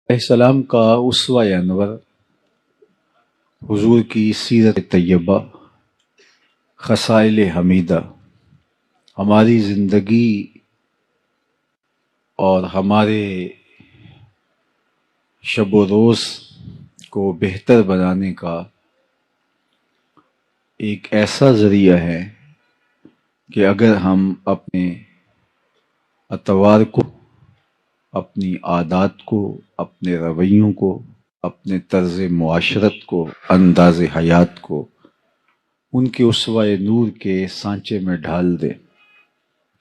علیہ السلام کا اسوہ انور، حضور کی سیرت طیبہ، خصائل حمیدہ ہماری زندگی اور ہمارے شب و روز کو بہتر بنانے کا ایک ایسا ذریعہ ہے کہ اگر ہم اپنے اطوار کو، اپنی عادات کو، اپنے رویوں کو، اپنے طرز معاشرت کو، انداز حیات کو ان کے اسوہ نور کے سانچے میں ڈھال دیں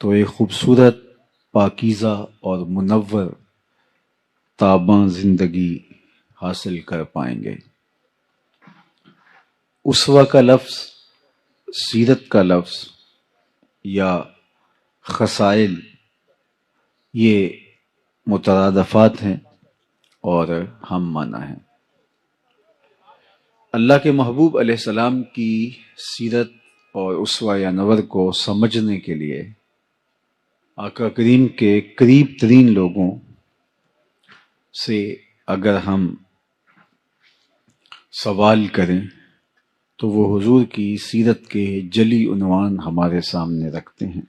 تو ایک خوبصورت، پاکیزہ اور منور تاباں زندگی حاصل کر پائیں گے۔ اسوہ کا لفظ، سیرت کا لفظ یا خصائل یہ مترادفات ہیں اور ہم معنی ہیں۔ اللہ کے محبوب علیہ السلام کی سیرت اور اسوہ انور کو سمجھنے کے لیے آقا کریم کے قریب ترین لوگوں سے اگر ہم سوال کریں تو وہ حضور کی سیرت کے جلی عنوان ہمارے سامنے رکھتے ہیں۔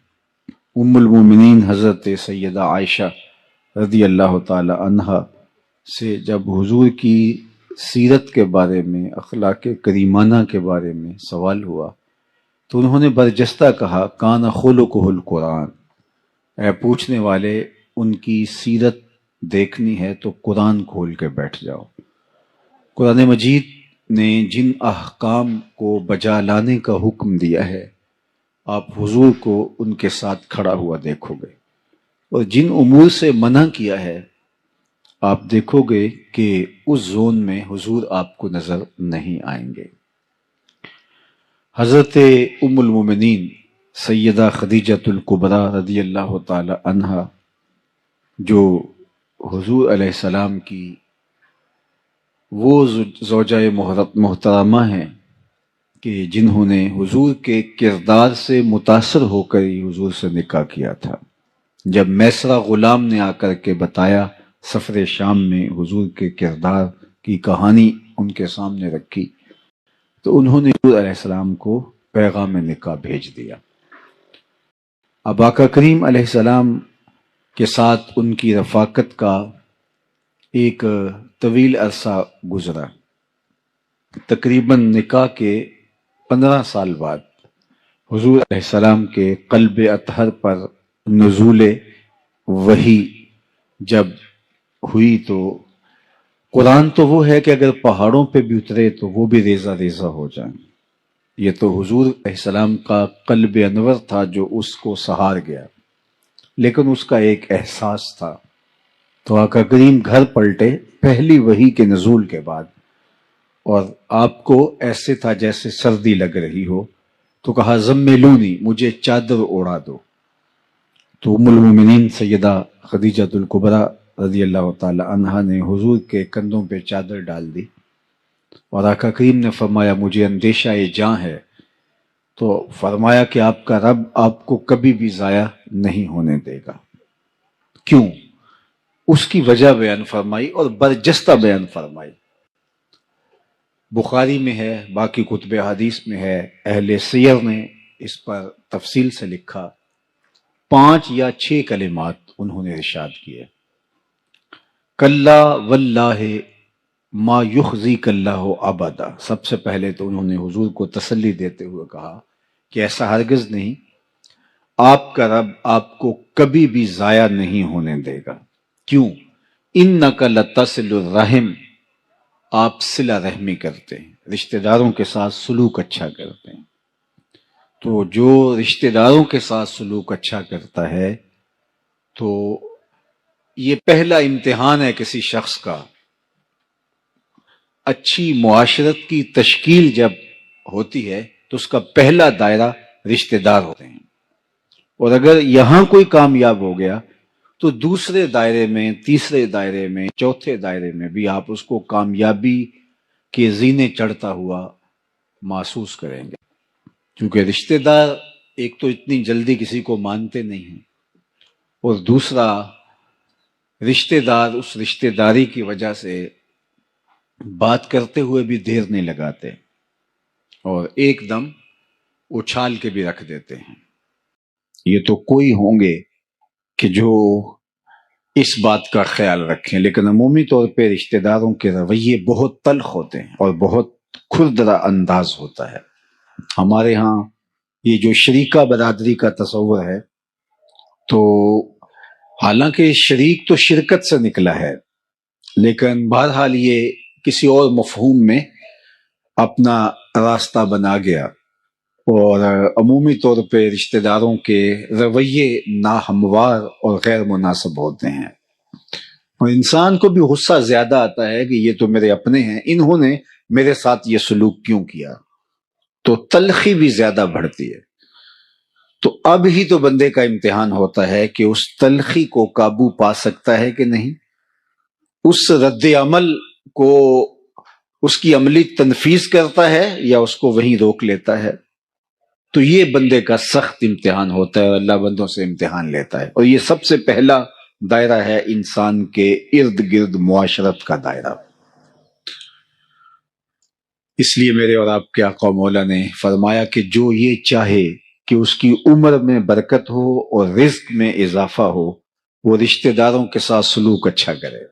ام المومنین حضرت سیدہ عائشہ رضی اللہ تعالی عنہا سے جب حضور کی سیرت کے بارے میں، اخلاق کریمانہ کے بارے میں سوال ہوا تو انہوں نے برجستہ کہا، کان خلقہ القرآن، اے پوچھنے والے ان کی سیرت دیکھنی ہے تو قرآن کھول کے بیٹھ جاؤ۔ قرآن مجید نے جن احکام کو بجا لانے کا حکم دیا ہے آپ حضور کو ان کے ساتھ کھڑا ہوا دیکھو گے، اور جن امور سے منع کیا ہے آپ دیکھو گے کہ اس زون میں حضور آپ کو نظر نہیں آئیں گے۔ حضرت ام المومنین سیدہ خدیجۃ الکبریٰ رضی اللہ تعالی عنہا جو حضور علیہ السلام کی وہ زوجہ محترمہ ہیں کہ جنہوں نے حضور کے کردار سے متاثر ہو کر ہی حضور سے نکاح کیا تھا۔ جب میسرہ غلام نے آ کر کے بتایا سفر شام میں حضور کے کردار کی کہانی ان کے سامنے رکھی تو انہوں نے حضور علیہ السلام کو پیغام نکاح بھیج دیا۔ اب آقا کریم علیہ السلام کے ساتھ ان کی رفاقت کا ایک طویل عرصہ گزرا۔ تقریباً نکاح کے 15 سال بعد حضور علیہ السلام کے قلب اطہر پر نزول وحی جب ہوئی تو قرآن تو وہ ہے کہ اگر پہاڑوں پہ بھی اترے تو وہ بھی ریزہ ریزہ ہو جائیں۔ یہ تو حضور علیہ السلام کا قلب انور تھا جو اس کو سہار گیا، لیکن اس کا ایک احساس تھا۔ تو آقا کریم گھر پلٹے پہلی وحی کے نزول کے بعد، اور آپ کو ایسے تھا جیسے سردی لگ رہی ہو، تو کہا زملونی، مجھے چادر اوڑھا دو۔ تو ام المومنین سیدہ خدیجۃ الکبریٰ رضی اللہ تعالی عنہا نے حضور کے کندھوں پہ چادر ڈال دی، اور آقا کریم نے فرمایا مجھے اندیشہ جاں ہے، تو فرمایا کہ آپ کا رب آپ کو کبھی بھی ضائع نہیں ہونے دے گا۔ کیوں؟ اس کی وجہ بیان فرمائی اور برجستہ بیان فرمائی۔ بخاری میں ہے، باقی کتب حدیث میں ہے، اہل سیر نے اس پر تفصیل سے لکھا۔ 5 یا 6 کلمات انہوں نے ارشاد کیے۔ کلا واللہ ما یخزیک اللہ ابدا، سب سے پہلے تو انہوں نے حضور کو تسلی دیتے ہوئے کہا کہ ایسا ہرگز نہیں، آپ کا رب آپ کو کبھی بھی ضائع نہیں ہونے دے گا۔ کیوں؟ انک لتصل الرحم، آپ صلہ رحمی کرتے ہیں، رشتہ داروں کے ساتھ سلوک اچھا کرتے ہیں۔ تو جو رشتہ داروں کے ساتھ سلوک اچھا کرتا ہے تو یہ پہلا امتحان ہے کسی شخص کا۔ اچھی معاشرت کی تشکیل جب ہوتی ہے تو اس کا پہلا دائرہ رشتہ دار ہوتے ہیں، اور اگر یہاں کوئی کامیاب ہو گیا تو دوسرے دائرے میں، تیسرے دائرے میں، چوتھے دائرے میں بھی آپ اس کو کامیابی کے زینے چڑھتا ہوا محسوس کریں گے، کیونکہ رشتہ دار ایک تو اتنی جلدی کسی کو مانتے نہیں ہیں، اور دوسرا رشتے دار اس رشتے داری کی وجہ سے بات کرتے ہوئے بھی دیر نہیں لگاتے اور ایک دم اچھال کے بھی رکھ دیتے ہیں۔ یہ تو کوئی ہوں گے کہ جو اس بات کا خیال رکھیں، لیکن عمومی طور پہ رشتہ داروں کے رویے بہت تلخ ہوتے ہیں اور بہت کھردرا انداز ہوتا ہے۔ ہمارے ہاں یہ جو شریکہ برادری کا تصور ہے، تو حالانکہ شریک تو شرکت سے نکلا ہے، لیکن بہرحال یہ کسی اور مفہوم میں اپنا راستہ بنا گیا اور عمومی طور پہ رشتہ داروں کے رویے ناہموار اور غیر مناسب ہوتے ہیں، اور انسان کو بھی غصہ زیادہ آتا ہے کہ یہ تو میرے اپنے ہیں، انہوں نے میرے ساتھ یہ سلوک کیوں کیا، تو تلخی بھی زیادہ بڑھتی ہے۔ تو اب ہی تو بندے کا امتحان ہوتا ہے کہ اس تلخی کو قابو پا سکتا ہے کہ نہیں، اس رد عمل کو اس کی عملی تنفیذ کرتا ہے یا اس کو وہیں روک لیتا ہے۔ تو یہ بندے کا سخت امتحان ہوتا ہے اور اللہ بندوں سے امتحان لیتا ہے، اور یہ سب سے پہلا دائرہ ہے انسان کے ارد گرد معاشرت کا دائرہ۔ اس لیے میرے اور آپ کے آقا مولا نے فرمایا کہ جو یہ چاہے کہ اس کی عمر میں برکت ہو اور رزق میں اضافہ ہو، وہ رشتہ داروں کے ساتھ سلوک اچھا کرے۔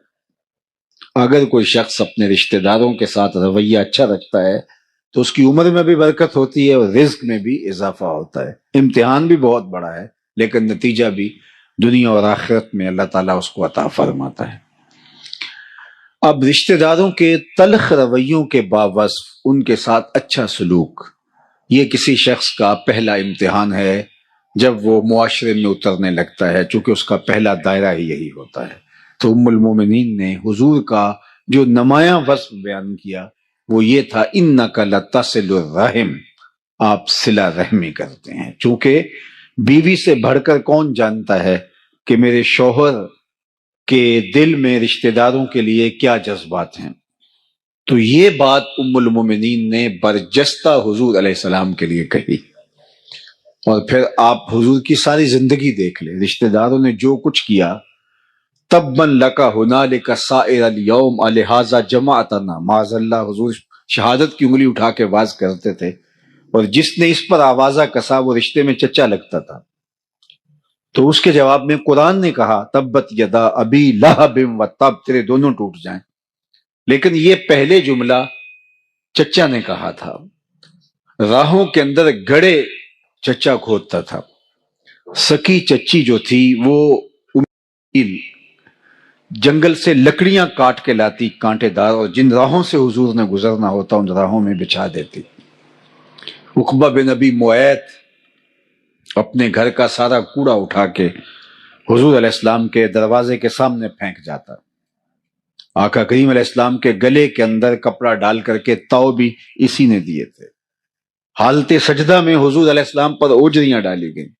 اگر کوئی شخص اپنے رشتہ داروں کے ساتھ رویہ اچھا رکھتا ہے تو اس کی عمر میں بھی برکت ہوتی ہے اور رزق میں بھی اضافہ ہوتا ہے۔ امتحان بھی بہت بڑا ہے، لیکن نتیجہ بھی دنیا اور آخرت میں اللہ تعالیٰ اس کو عطا فرماتا ہے۔ اب رشتہ داروں کے تلخ رویوں کے باوصف ان کے ساتھ اچھا سلوک، یہ کسی شخص کا پہلا امتحان ہے جب وہ معاشرے میں اترنے لگتا ہے، چونکہ اس کا پہلا دائرہ ہی یہی ہوتا ہے۔ تو ام المومنین نے حضور کا جو نمایاں وصف بیان کیا وہ یہ تھا، اِنَّكَ لَتَصِلُ الرَّحِمَ، آپ صلہ رحمی کرتے ہیں۔ چونکہ بیوی سے بڑھ کر کون جانتا ہے کہ میرے شوہر کے دل میں رشتہ داروں کے لیے کیا جذبات ہیں، تو یہ بات ام المومنین نے برجستہ حضور علیہ السلام کے لیے کہی۔ اور پھر آپ حضور کی ساری زندگی دیکھ لیں، رشتہ داروں نے جو کچھ کیا، تبًا لک ہنالک سائر الیوم الہذا جمعتنا، معاذ اللہ حضور شہادت کی انگلی اٹھا کے واز کرتے تھے، اور جس نے اس پر آوازہ کسا وہ رشتے میں چچا لگتا تھا۔ تو اس کے جواب میں قرآن نے کہا تبت یدا ابی لہب وتب، تیرے دونوں ٹوٹ جائیں، لیکن یہ پہلے جملہ چچا نے کہا تھا۔ راہوں کے اندر گڑے چچا کھودتا تھا، سکی چچی جو تھی وہ جنگل سے لکڑیاں کاٹ کے لاتی کانٹے دار، اور جن راہوں سے حضور نے گزرنا ہوتا ان راہوں میں بچھا دیتی۔ عقبہ بن ابی معیط اپنے گھر کا سارا کوڑا اٹھا کے حضور علیہ السلام کے دروازے کے سامنے پھینک جاتا۔ آقا کریم علیہ السلام کے گلے کے اندر کپڑا ڈال کر کے تاؤ بھی اسی نے دیے تھے۔ حالت سجدہ میں حضور علیہ السلام پر اوجریاں ڈالی گئیں۔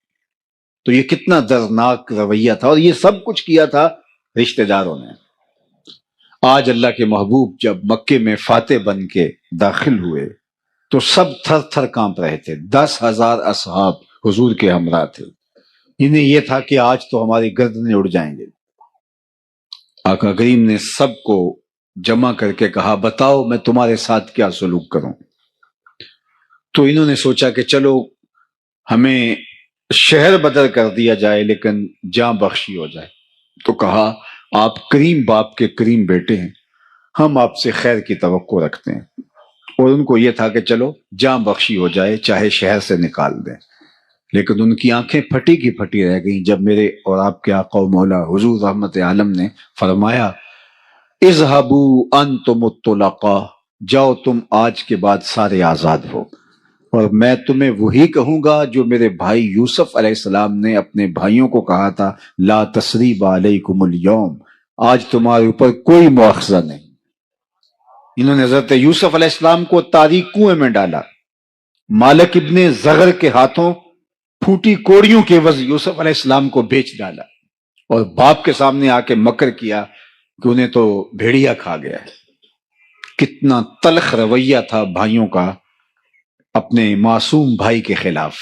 تو یہ کتنا دردناک رویہ تھا، اور یہ سب کچھ کیا تھا رشتہ داروں نے۔ آج اللہ کے محبوب جب مکے میں فاتح بن کے داخل ہوئے تو سب تھر تھر کانپ رہے تھے۔ 10,000 اصحاب حضور کے ہمراہ تھے، انہیں یہ تھا کہ آج تو ہماری گردنیں اڑ جائیں گے۔ آقا کریم نے سب کو جمع کر کے کہا بتاؤ میں تمہارے ساتھ کیا سلوک کروں۔ تو انہوں نے سوچا کہ چلو ہمیں شہر بدر کر دیا جائے لیکن جاں بخشی ہو جائے۔ تو کہا آپ کریم باپ کے کریم بیٹے ہیں، ہم آپ سے خیر کی توقع رکھتے ہیں، اور ان کو یہ تھا کہ چلو جاں بخشی ہو جائے چاہے شہر سے نکال دیں۔ لیکن ان کی آنکھیں پھٹی کی پھٹی رہ گئیں جب میرے اور آپ کے آقا و مولا حضور رحمت عالم نے فرمایا اذهبوا انتم الطلقاء، جاؤ تم آج کے بعد سارے آزاد ہو، اور میں تمہیں وہی کہوں گا جو میرے بھائی یوسف علیہ السلام نے اپنے بھائیوں کو کہا تھا، لا تثریب علیکم اليوم، آج تمہارے اوپر کوئی مؤاخذہ نہیں۔ انہوں نے حضرت یوسف علیہ السلام کو تاریک کنویں میں ڈالا، مالک ابن زغر کے ہاتھوں پھوٹی کوڑیوں کے عوض یوسف علیہ السلام کو بیچ ڈالا، اور باپ کے سامنے آ کے مکر کیا کہ انہیں تو بھیڑیا کھا گیا ہے۔ کتنا تلخ رویہ تھا بھائیوں کا اپنے معصوم بھائی کے خلاف،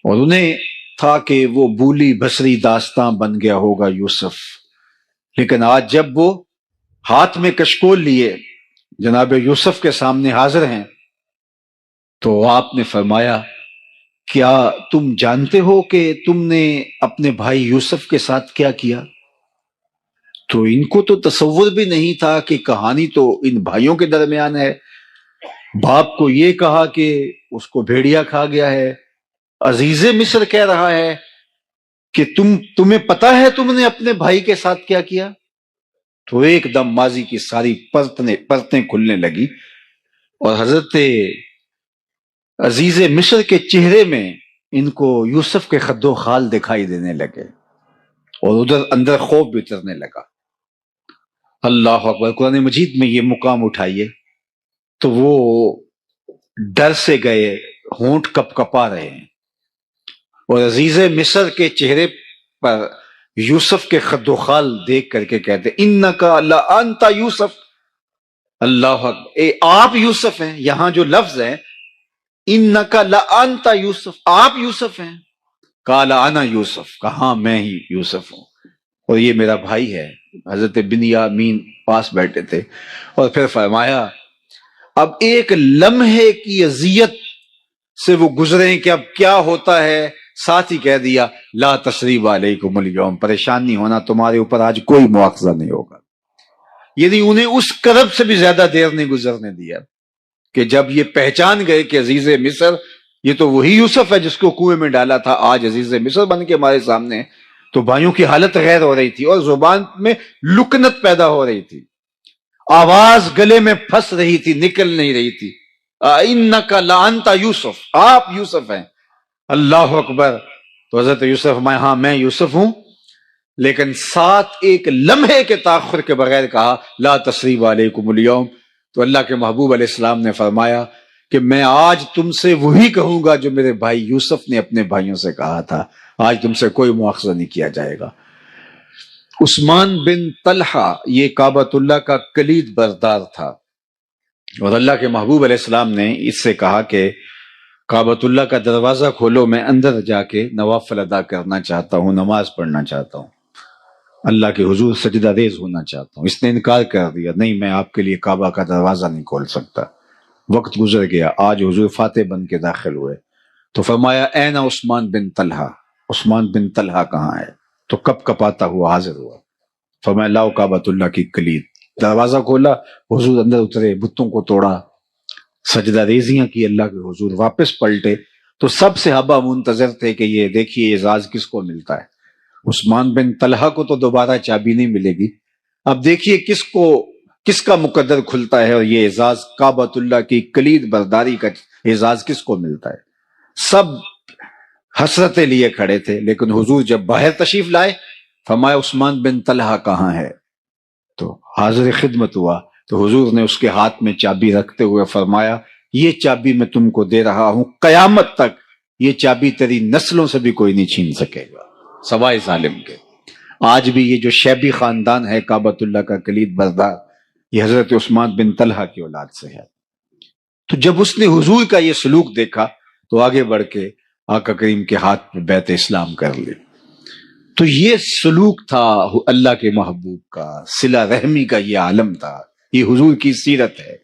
اور انہیں تھا کہ وہ بولی بسری داستاں بن گیا ہوگا یوسف، لیکن آج جب وہ ہاتھ میں کشکول لیے جناب یوسف کے سامنے حاضر ہیں تو آپ نے فرمایا کیا تم جانتے ہو کہ تم نے اپنے بھائی یوسف کے ساتھ کیا کیا؟ تو ان کو تو تصور بھی نہیں تھا کہ کہانی تو ان بھائیوں کے درمیان ہے. باپ کو یہ کہا کہ اس کو بھیڑیا کھا گیا ہے، عزیز مصر کہہ رہا ہے کہ تمہیں پتا ہے تم نے اپنے بھائی کے ساتھ کیا کیا؟ تو ایک دم ماضی کی ساری پرتیں کھلنے لگی اور حضرت عزیز مصر کے چہرے میں ان کو یوسف کے خد و خال دکھائی دینے لگے اور ادھر اندر خوف بھی اترنے لگا. اللہ اکبر. قرآن مجید میں یہ مقام اٹھائیے تو وہ ڈر سے گئے، ہونٹ کپ کپا رہے ہیں اور عزیز مصر کے چہرے پر یوسف کے خد و خال دیکھ کر کے کہتے انکا لانت یوسف. اللہ اکبر. آپ یوسف ہیں. یہاں جو لفظ ہے انکا لانت یوسف، آپ یوسف ہیں. قال انا یوسف، کہاں میں ہی یوسف ہوں اور یہ میرا بھائی ہے. حضرت بنیامین پاس بیٹھے تھے اور پھر فرمایا اب ایک لمحے کی اذیت سے وہ گزرے کہ اب کیا ہوتا ہے. ساتھ ہی کہہ دیا لا تثریب علیکم اليوم، پریشان نہیں ہونا، تمہارے اوپر آج کوئی مواخذہ نہیں ہوگا. یعنی انہیں اس کرب سے بھی زیادہ دیر نہیں گزرنے دیا کہ جب یہ پہچان گئے کہ عزیز مصر یہ تو وہی یوسف ہے جس کو کنویں میں ڈالا تھا، آج عزیز مصر بن کے ہمارے سامنے. تو بھائیوں کی حالت غیر ہو رہی تھی اور زبان میں لکنت پیدا ہو رہی تھی، آواز گلے میں پھنس رہی تھی، نکل نہیں رہی تھی. انکا لانت یوسف، آپ یوسف ہیں. اللہ اکبر. تو حضرت یوسف ہاں میں یوسف ہوں، لیکن ساتھ ایک لمحے کے تاخر کے بغیر کہا لا تثریب علیکم اليوم. تو اللہ کے محبوب علیہ السلام نے فرمایا کہ میں آج تم سے وہی کہوں گا جو میرے بھائی یوسف نے اپنے بھائیوں سے کہا تھا، آج تم سے کوئی مواخذہ نہیں کیا جائے گا. عثمان بن طلحہ یہ کعبۃ اللہ کا کلید بردار تھا اور اللہ کے محبوب علیہ السلام نے اس سے کہا کہ کعبۃ اللہ کا دروازہ کھولو، میں اندر جا کے نوافل ادا کرنا چاہتا ہوں، نماز پڑھنا چاہتا ہوں، اللہ کے حضور سجدہ ریز ہونا چاہتا ہوں. اس نے انکار کر دیا، نہیں میں آپ کے لیے کعبہ کا دروازہ نہیں کھول سکتا. وقت گزر گیا، آج حضور فاتح بن کے داخل ہوئے تو فرمایا این عثمان بن طلحہ، عثمان بن طلحہ کہاں ہے؟ تو کپ کپاتا ہوا حاضر ہوا. فرمایا لاؤ کعبۃ اللہ کی کلید. دروازہ کھولا، حضور اندر اترے، بتوں کو توڑا، سجدہ ریزیاں کی اللہ کے حضور، واپس پلٹے تو سب صحابہ منتظر تھے کہ یہ دیکھیے اعزاز کس کو ملتا ہے. عثمان بن طلحہ کو تو دوبارہ چابی نہیں ملے گی، اب دیکھیے کس کا مقدر کھلتا ہے اور یہ اعزاز کعبۃ اللہ کی کلید برداری کا اعزاز کس کو ملتا ہے. سب حسرتیں لیے کھڑے تھے، لیکن حضور جب باہر تشریف لائے فرمایا عثمان بن طلحہ کہاں ہے؟ تو حاضر خدمت ہوا تو حضور نے اس کے ہاتھ میں چابی رکھتے ہوئے فرمایا یہ چابی میں تم کو دے رہا ہوں، قیامت تک یہ چابی تیری نسلوں سے بھی کوئی نہیں چھین سکے گا سوائے ظالم کے. آج بھی یہ جو شیبی خاندان ہے کعبۃ اللہ کا کلید بردار، یہ حضرت عثمان بن طلحہ کی اولاد سے ہے. تو جب اس نے حضور کا یہ سلوک دیکھا تو آگے بڑھ کے آقا کریم کے ہاتھ میں بیعت اسلام کر لی. تو یہ سلوک تھا اللہ کے محبوب کا، صلہ رحمی کا یہ عالم تھا، یہ حضور کی سیرت ہے.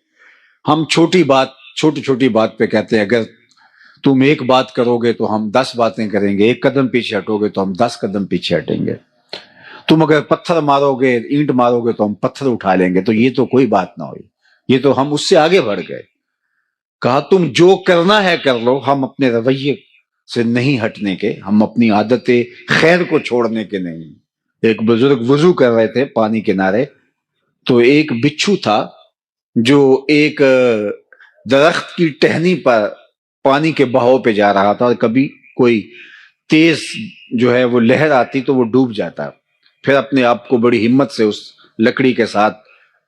ہم چھوٹی چھوٹی بات پہ کہتے ہیں اگر تم ایک بات کرو گے تو ہم 10 باتیں کریں گے، ایک قدم پیچھے ہٹو گے تو ہم 10 قدم پیچھے ہٹیں گے. تم اگر پتھر مارو گے، اینٹ مارو گے تو ہم پتھر اٹھا لیں گے. تو یہ تو کوئی بات نہ ہوئی، یہ تو ہم اس سے آگے بڑھ گئے. کہا تم جو کرنا ہے کر لو، ہم اپنے رویے سے نہیں ہٹنے کے، ہم اپنی عادت خیر کو چھوڑنے کے نہیں. ایک بزرگ وضو کر رہے تھے پانی کنارے، تو ایک بچھو تھا جو ایک درخت کی ٹہنی پر پانی کے بہاؤ پہ جا رہا تھا اور کبھی کوئی تیز جو ہے وہ لہر آتی تو وہ ڈوب جاتا، پھر اپنے آپ کو بڑی ہمت سے اس لکڑی کے ساتھ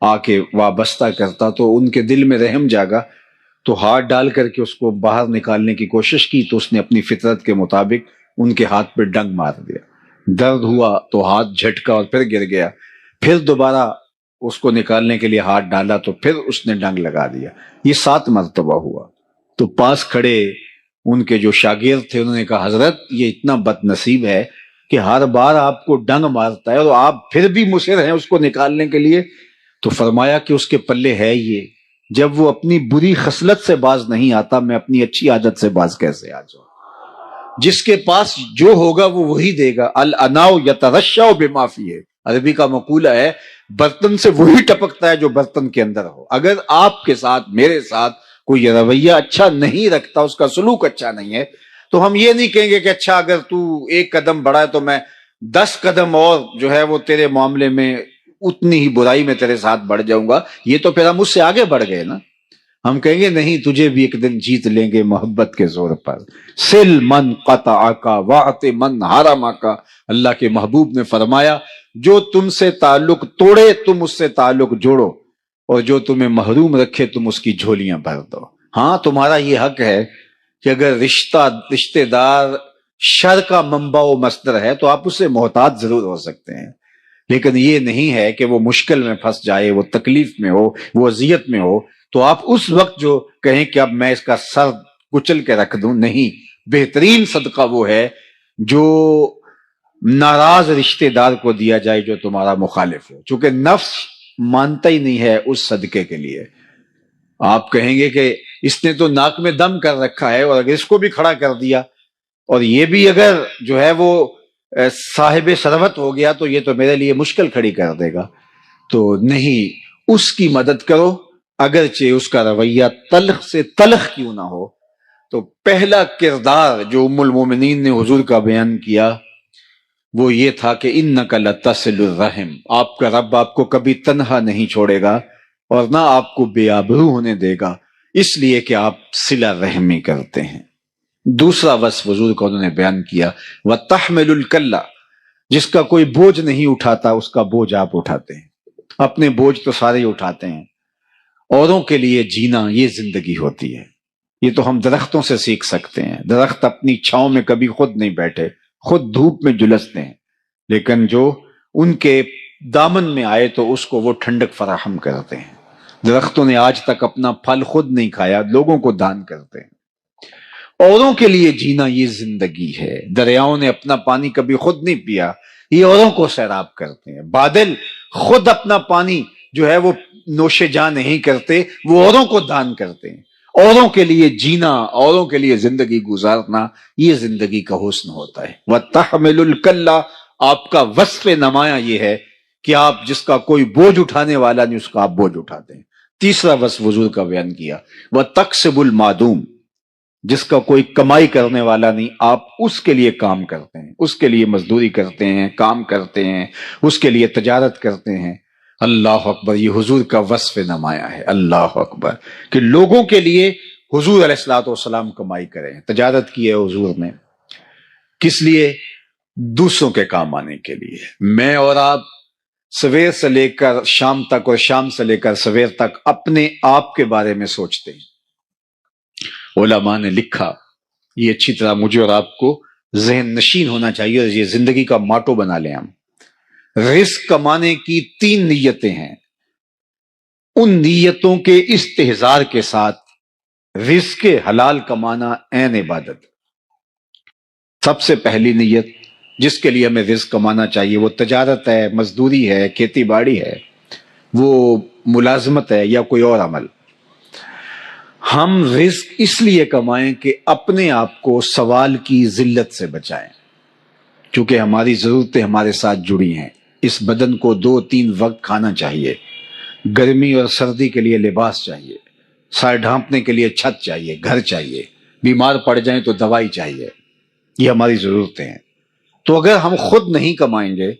آ کے وابستہ کرتا. تو ان کے دل میں رحم جاگا تو ہاتھ ڈال کر کے اس کو باہر نکالنے کی کوشش کی تو اس نے اپنی فطرت کے مطابق ان کے ہاتھ پہ ڈنگ مار دیا. درد ہوا تو ہاتھ جھٹکا اور پھر گر گیا، پھر دوبارہ اس کو نکالنے کے لیے ہاتھ ڈالا تو پھر اس نے ڈنگ لگا دیا. یہ 7 مرتبہ ہوا. تو پاس کھڑے ان کے جو شاگرد تھے انہوں نے کہا حضرت یہ اتنا بد نصیب ہے کہ ہر بار آپ کو ڈنگ مارتا ہے اور آپ پھر بھی مصر ہیں اس کو نکالنے کے لیے؟ تو فرمایا کہ اس کے پلے ہے یہ، جب وہ اپنی بری خصلت سے باز نہیں آتا، میں اپنی اچھی عادت سے باز کیسے آ جاؤں؟ جس کے پاس جو ہوگا وہ وہی دے گا. الاناء یترشا بما فیہ، عربی کا مقولہ ہے برتن سے وہی ٹپکتا ہے جو برتن کے اندر ہو. اگر آپ کے ساتھ میرے ساتھ کوئی رویہ اچھا نہیں رکھتا، اس کا سلوک اچھا نہیں ہے، تو ہم یہ نہیں کہیں گے کہ اچھا اگر تو ایک قدم بڑھا ہے تو میں 10 قدم اور جو ہے وہ تیرے معاملے میں اتنی ہی برائی میں تیرے ساتھ بڑھ جاؤں گا. یہ تو پھر ہم اس سے آگے بڑھ گئے نا. ہم کہیں گے نہیں، تجھے بھی ایک دن جیت لیں گے محبت کے زور پر. سل من قطعک واعط من حرمک، اللہ کے محبوب نے فرمایا جو تم سے تعلق توڑے تم اس سے تعلق جوڑو، اور جو تمہیں محروم رکھے تم اس کی جھولیاں بھر دو. ہاں تمہارا یہ حق ہے کہ اگر رشتہ دار شر کا منبع و مصدر ہے تو آپ اس سے محتاط ضرور ہو سکتے ہیں، لیکن یہ نہیں ہے کہ وہ مشکل میں پھنس جائے، وہ تکلیف میں ہو، وہ اذیت میں ہو تو آپ اس وقت جو کہیں کہ اب میں اس کا سر کچل کے رکھ دوں. نہیں، بہترین صدقہ وہ ہے جو ناراض رشتہ دار کو دیا جائے جو تمہارا مخالف ہو، چونکہ نفس مانتا ہی نہیں ہے اس صدقے کے لیے. آپ کہیں گے کہ اس نے تو ناک میں دم کر رکھا ہے اور اگر اس کو بھی کھڑا کر دیا اور یہ بھی اگر جو ہے وہ صاحب ثروت ہو گیا تو یہ تو میرے لیے مشکل کھڑی کر دے گا. تو نہیں، اس کی مدد کرو اگرچہ اس کا رویہ تلخ سے تلخ کیوں نہ ہو. تو پہلا کردار جو ام المومنین نے حضور کا بیان کیا وہ یہ تھا کہ انک لتصل الرحم، آپ کا رب آپ کو کبھی تنہا نہیں چھوڑے گا اور نہ آپ کو بے آبرو ہونے دے گا، اس لیے کہ آپ صلہ رحمی کرتے ہیں. دوسرا وصف حضور کو انہوں نے بیان کیا، وتحمل الکلہ، جس کا کوئی بوجھ نہیں اٹھاتا اس کا بوجھ آپ اٹھاتے ہیں. اپنے بوجھ تو سارے ہی اٹھاتے ہیں، اوروں کے لیے جینا یہ زندگی ہوتی ہے. یہ تو ہم درختوں سے سیکھ سکتے ہیں. درخت اپنی چھاؤں میں کبھی خود نہیں بیٹھے، خود دھوپ میں جلستے ہیں، لیکن جو ان کے دامن میں آئے تو اس کو وہ ٹھنڈک فراہم کرتے ہیں. درختوں نے آج تک اپنا پھل خود نہیں کھایا، لوگوں کو دان کرتے ہیں. اوروں کے لیے جینا یہ زندگی ہے. دریاؤں نے اپنا پانی کبھی خود نہیں پیا، یہ اوروں کو سیراب کرتے ہیں. بادل خود اپنا پانی جو ہے وہ نوش جاں نہیں کرتے، وہ اوروں کو دان کرتے ہیں. اوروں کے لیے جینا، اوروں کے لیے زندگی گزارنا، یہ زندگی کا حسن ہوتا ہے. وَتَحْمِلُ الْكَلَّ، آپ کا وصف نمایاں یہ ہے کہ آپ جس کا کوئی بوجھ اٹھانے والا نہیں اس کا آپ بوجھ اٹھاتے ہیں. تیسرا وصف حضور کا بیان کیا، وَتَقْسِبُ الْمَعْدُومِ، جس کا کوئی کمائی کرنے والا نہیں آپ اس کے لیے کام کرتے ہیں، اس کے لیے مزدوری کرتے ہیں، کام کرتے ہیں، اس کے لیے تجارت کرتے ہیں. اللہ اکبر، یہ حضور کا وصف نمایاں ہے. اللہ اکبر، کہ لوگوں کے لیے حضور علیہ الصلوۃ والسلام کمائی کریں. تجارت کی ہے حضور نے، کس لیے؟ دوسروں کے کام آنے کے لیے. میں اور آپ سویر سے لے کر شام تک اور شام سے لے کر سویر تک اپنے آپ کے بارے میں سوچتے ہیں. علماء نے لکھا، یہ اچھی طرح مجھے اور آپ کو ذہن نشین ہونا چاہیے اور یہ زندگی کا ماٹو بنا لیں. ہم رزق کمانے کی 3 نیتیں ہیں. ان نیتوں کے استحضار کے ساتھ رزق حلال کمانا عین عبادت. سب سے پہلی نیت جس کے لیے ہمیں رزق کمانا چاہیے وہ تجارت ہے، مزدوری ہے، کھیتی باڑی ہے، وہ ملازمت ہے یا کوئی اور عمل. ہم رزق اس لیے کمائیں کہ اپنے آپ کو سوال کی ذلت سے بچائیں، چونکہ ہماری ضرورتیں ہمارے ساتھ جڑی ہیں. اس بدن کو 2-3 وقت کھانا چاہیے، گرمی اور سردی کے لیے لباس چاہیے، سائے ڈھانپنے کے لیے چھت چاہیے، گھر چاہیے، بیمار پڑ جائیں تو دوائی چاہیے. یہ ہماری ضرورتیں ہیں. تو اگر ہم خود نہیں کمائیں گے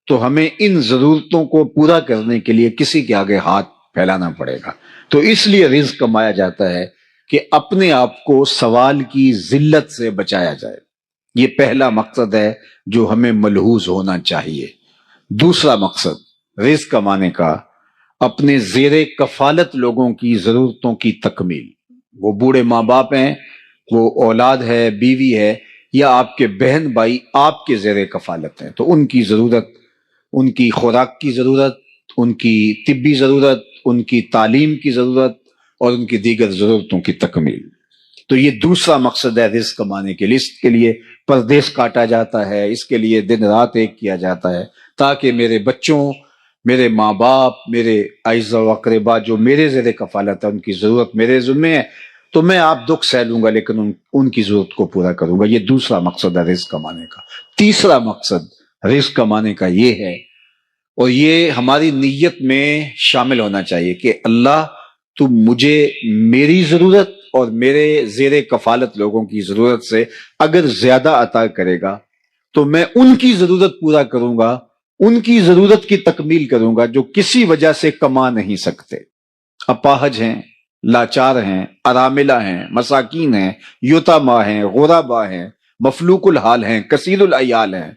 تو ہمیں ان ضرورتوں کو پورا کرنے کے لیے کسی کے آگے ہاتھ پھیلانا پڑے گا. تو اس لیے رزق کمایا جاتا ہے کہ اپنے آپ کو سوال کی ذلت سے بچایا جائے. یہ پہلا مقصد ہے جو ہمیں ملحوظ ہونا چاہیے. دوسرا مقصد رزق کمانے کا اپنے زیر کفالت لوگوں کی ضرورتوں کی تکمیل. وہ بوڑھے ماں باپ ہیں، وہ اولاد ہے، بیوی ہے، یا آپ کے بہن بھائی آپ کے زیر کفالت ہیں، تو ان کی ضرورت، ان کی خوراک کی ضرورت، ان کی طبی ضرورت، ان کی تعلیم کی ضرورت اور ان کی دیگر ضرورتوں کی تکمیل. تو یہ دوسرا مقصد ہے رزق کمانے کے لیے. اس کے لیے پردیس کاٹا جاتا ہے، اس کے لیے دن رات ایک کیا جاتا ہے، تاکہ میرے بچوں، میرے ماں باپ، میرے اعزا و اقربا جو میرے زیر کفالت ہے، ان کی ضرورت میرے ذمے ہے، تو میں آپ دکھ سہ لوں گا لیکن ان کی ضرورت کو پورا کروں گا. یہ دوسرا مقصد ہے رزق کمانے کا. تیسرا مقصد رزق کمانے کا یہ ہے، اور یہ ہماری نیت میں شامل ہونا چاہیے کہ اللہ تو مجھے میری ضرورت اور میرے زیر کفالت لوگوں کی ضرورت سے اگر زیادہ عطا کرے گا تو میں ان کی ضرورت پورا کروں گا، ان کی ضرورت کی تکمیل کروں گا جو کسی وجہ سے کما نہیں سکتے، اپاہج ہیں، لاچار ہیں، اراملہ ہیں، مساکین ہیں، یتاما ہیں، غربا ہیں، مفلوق الحال ہیں، کثیر العیال ہیں.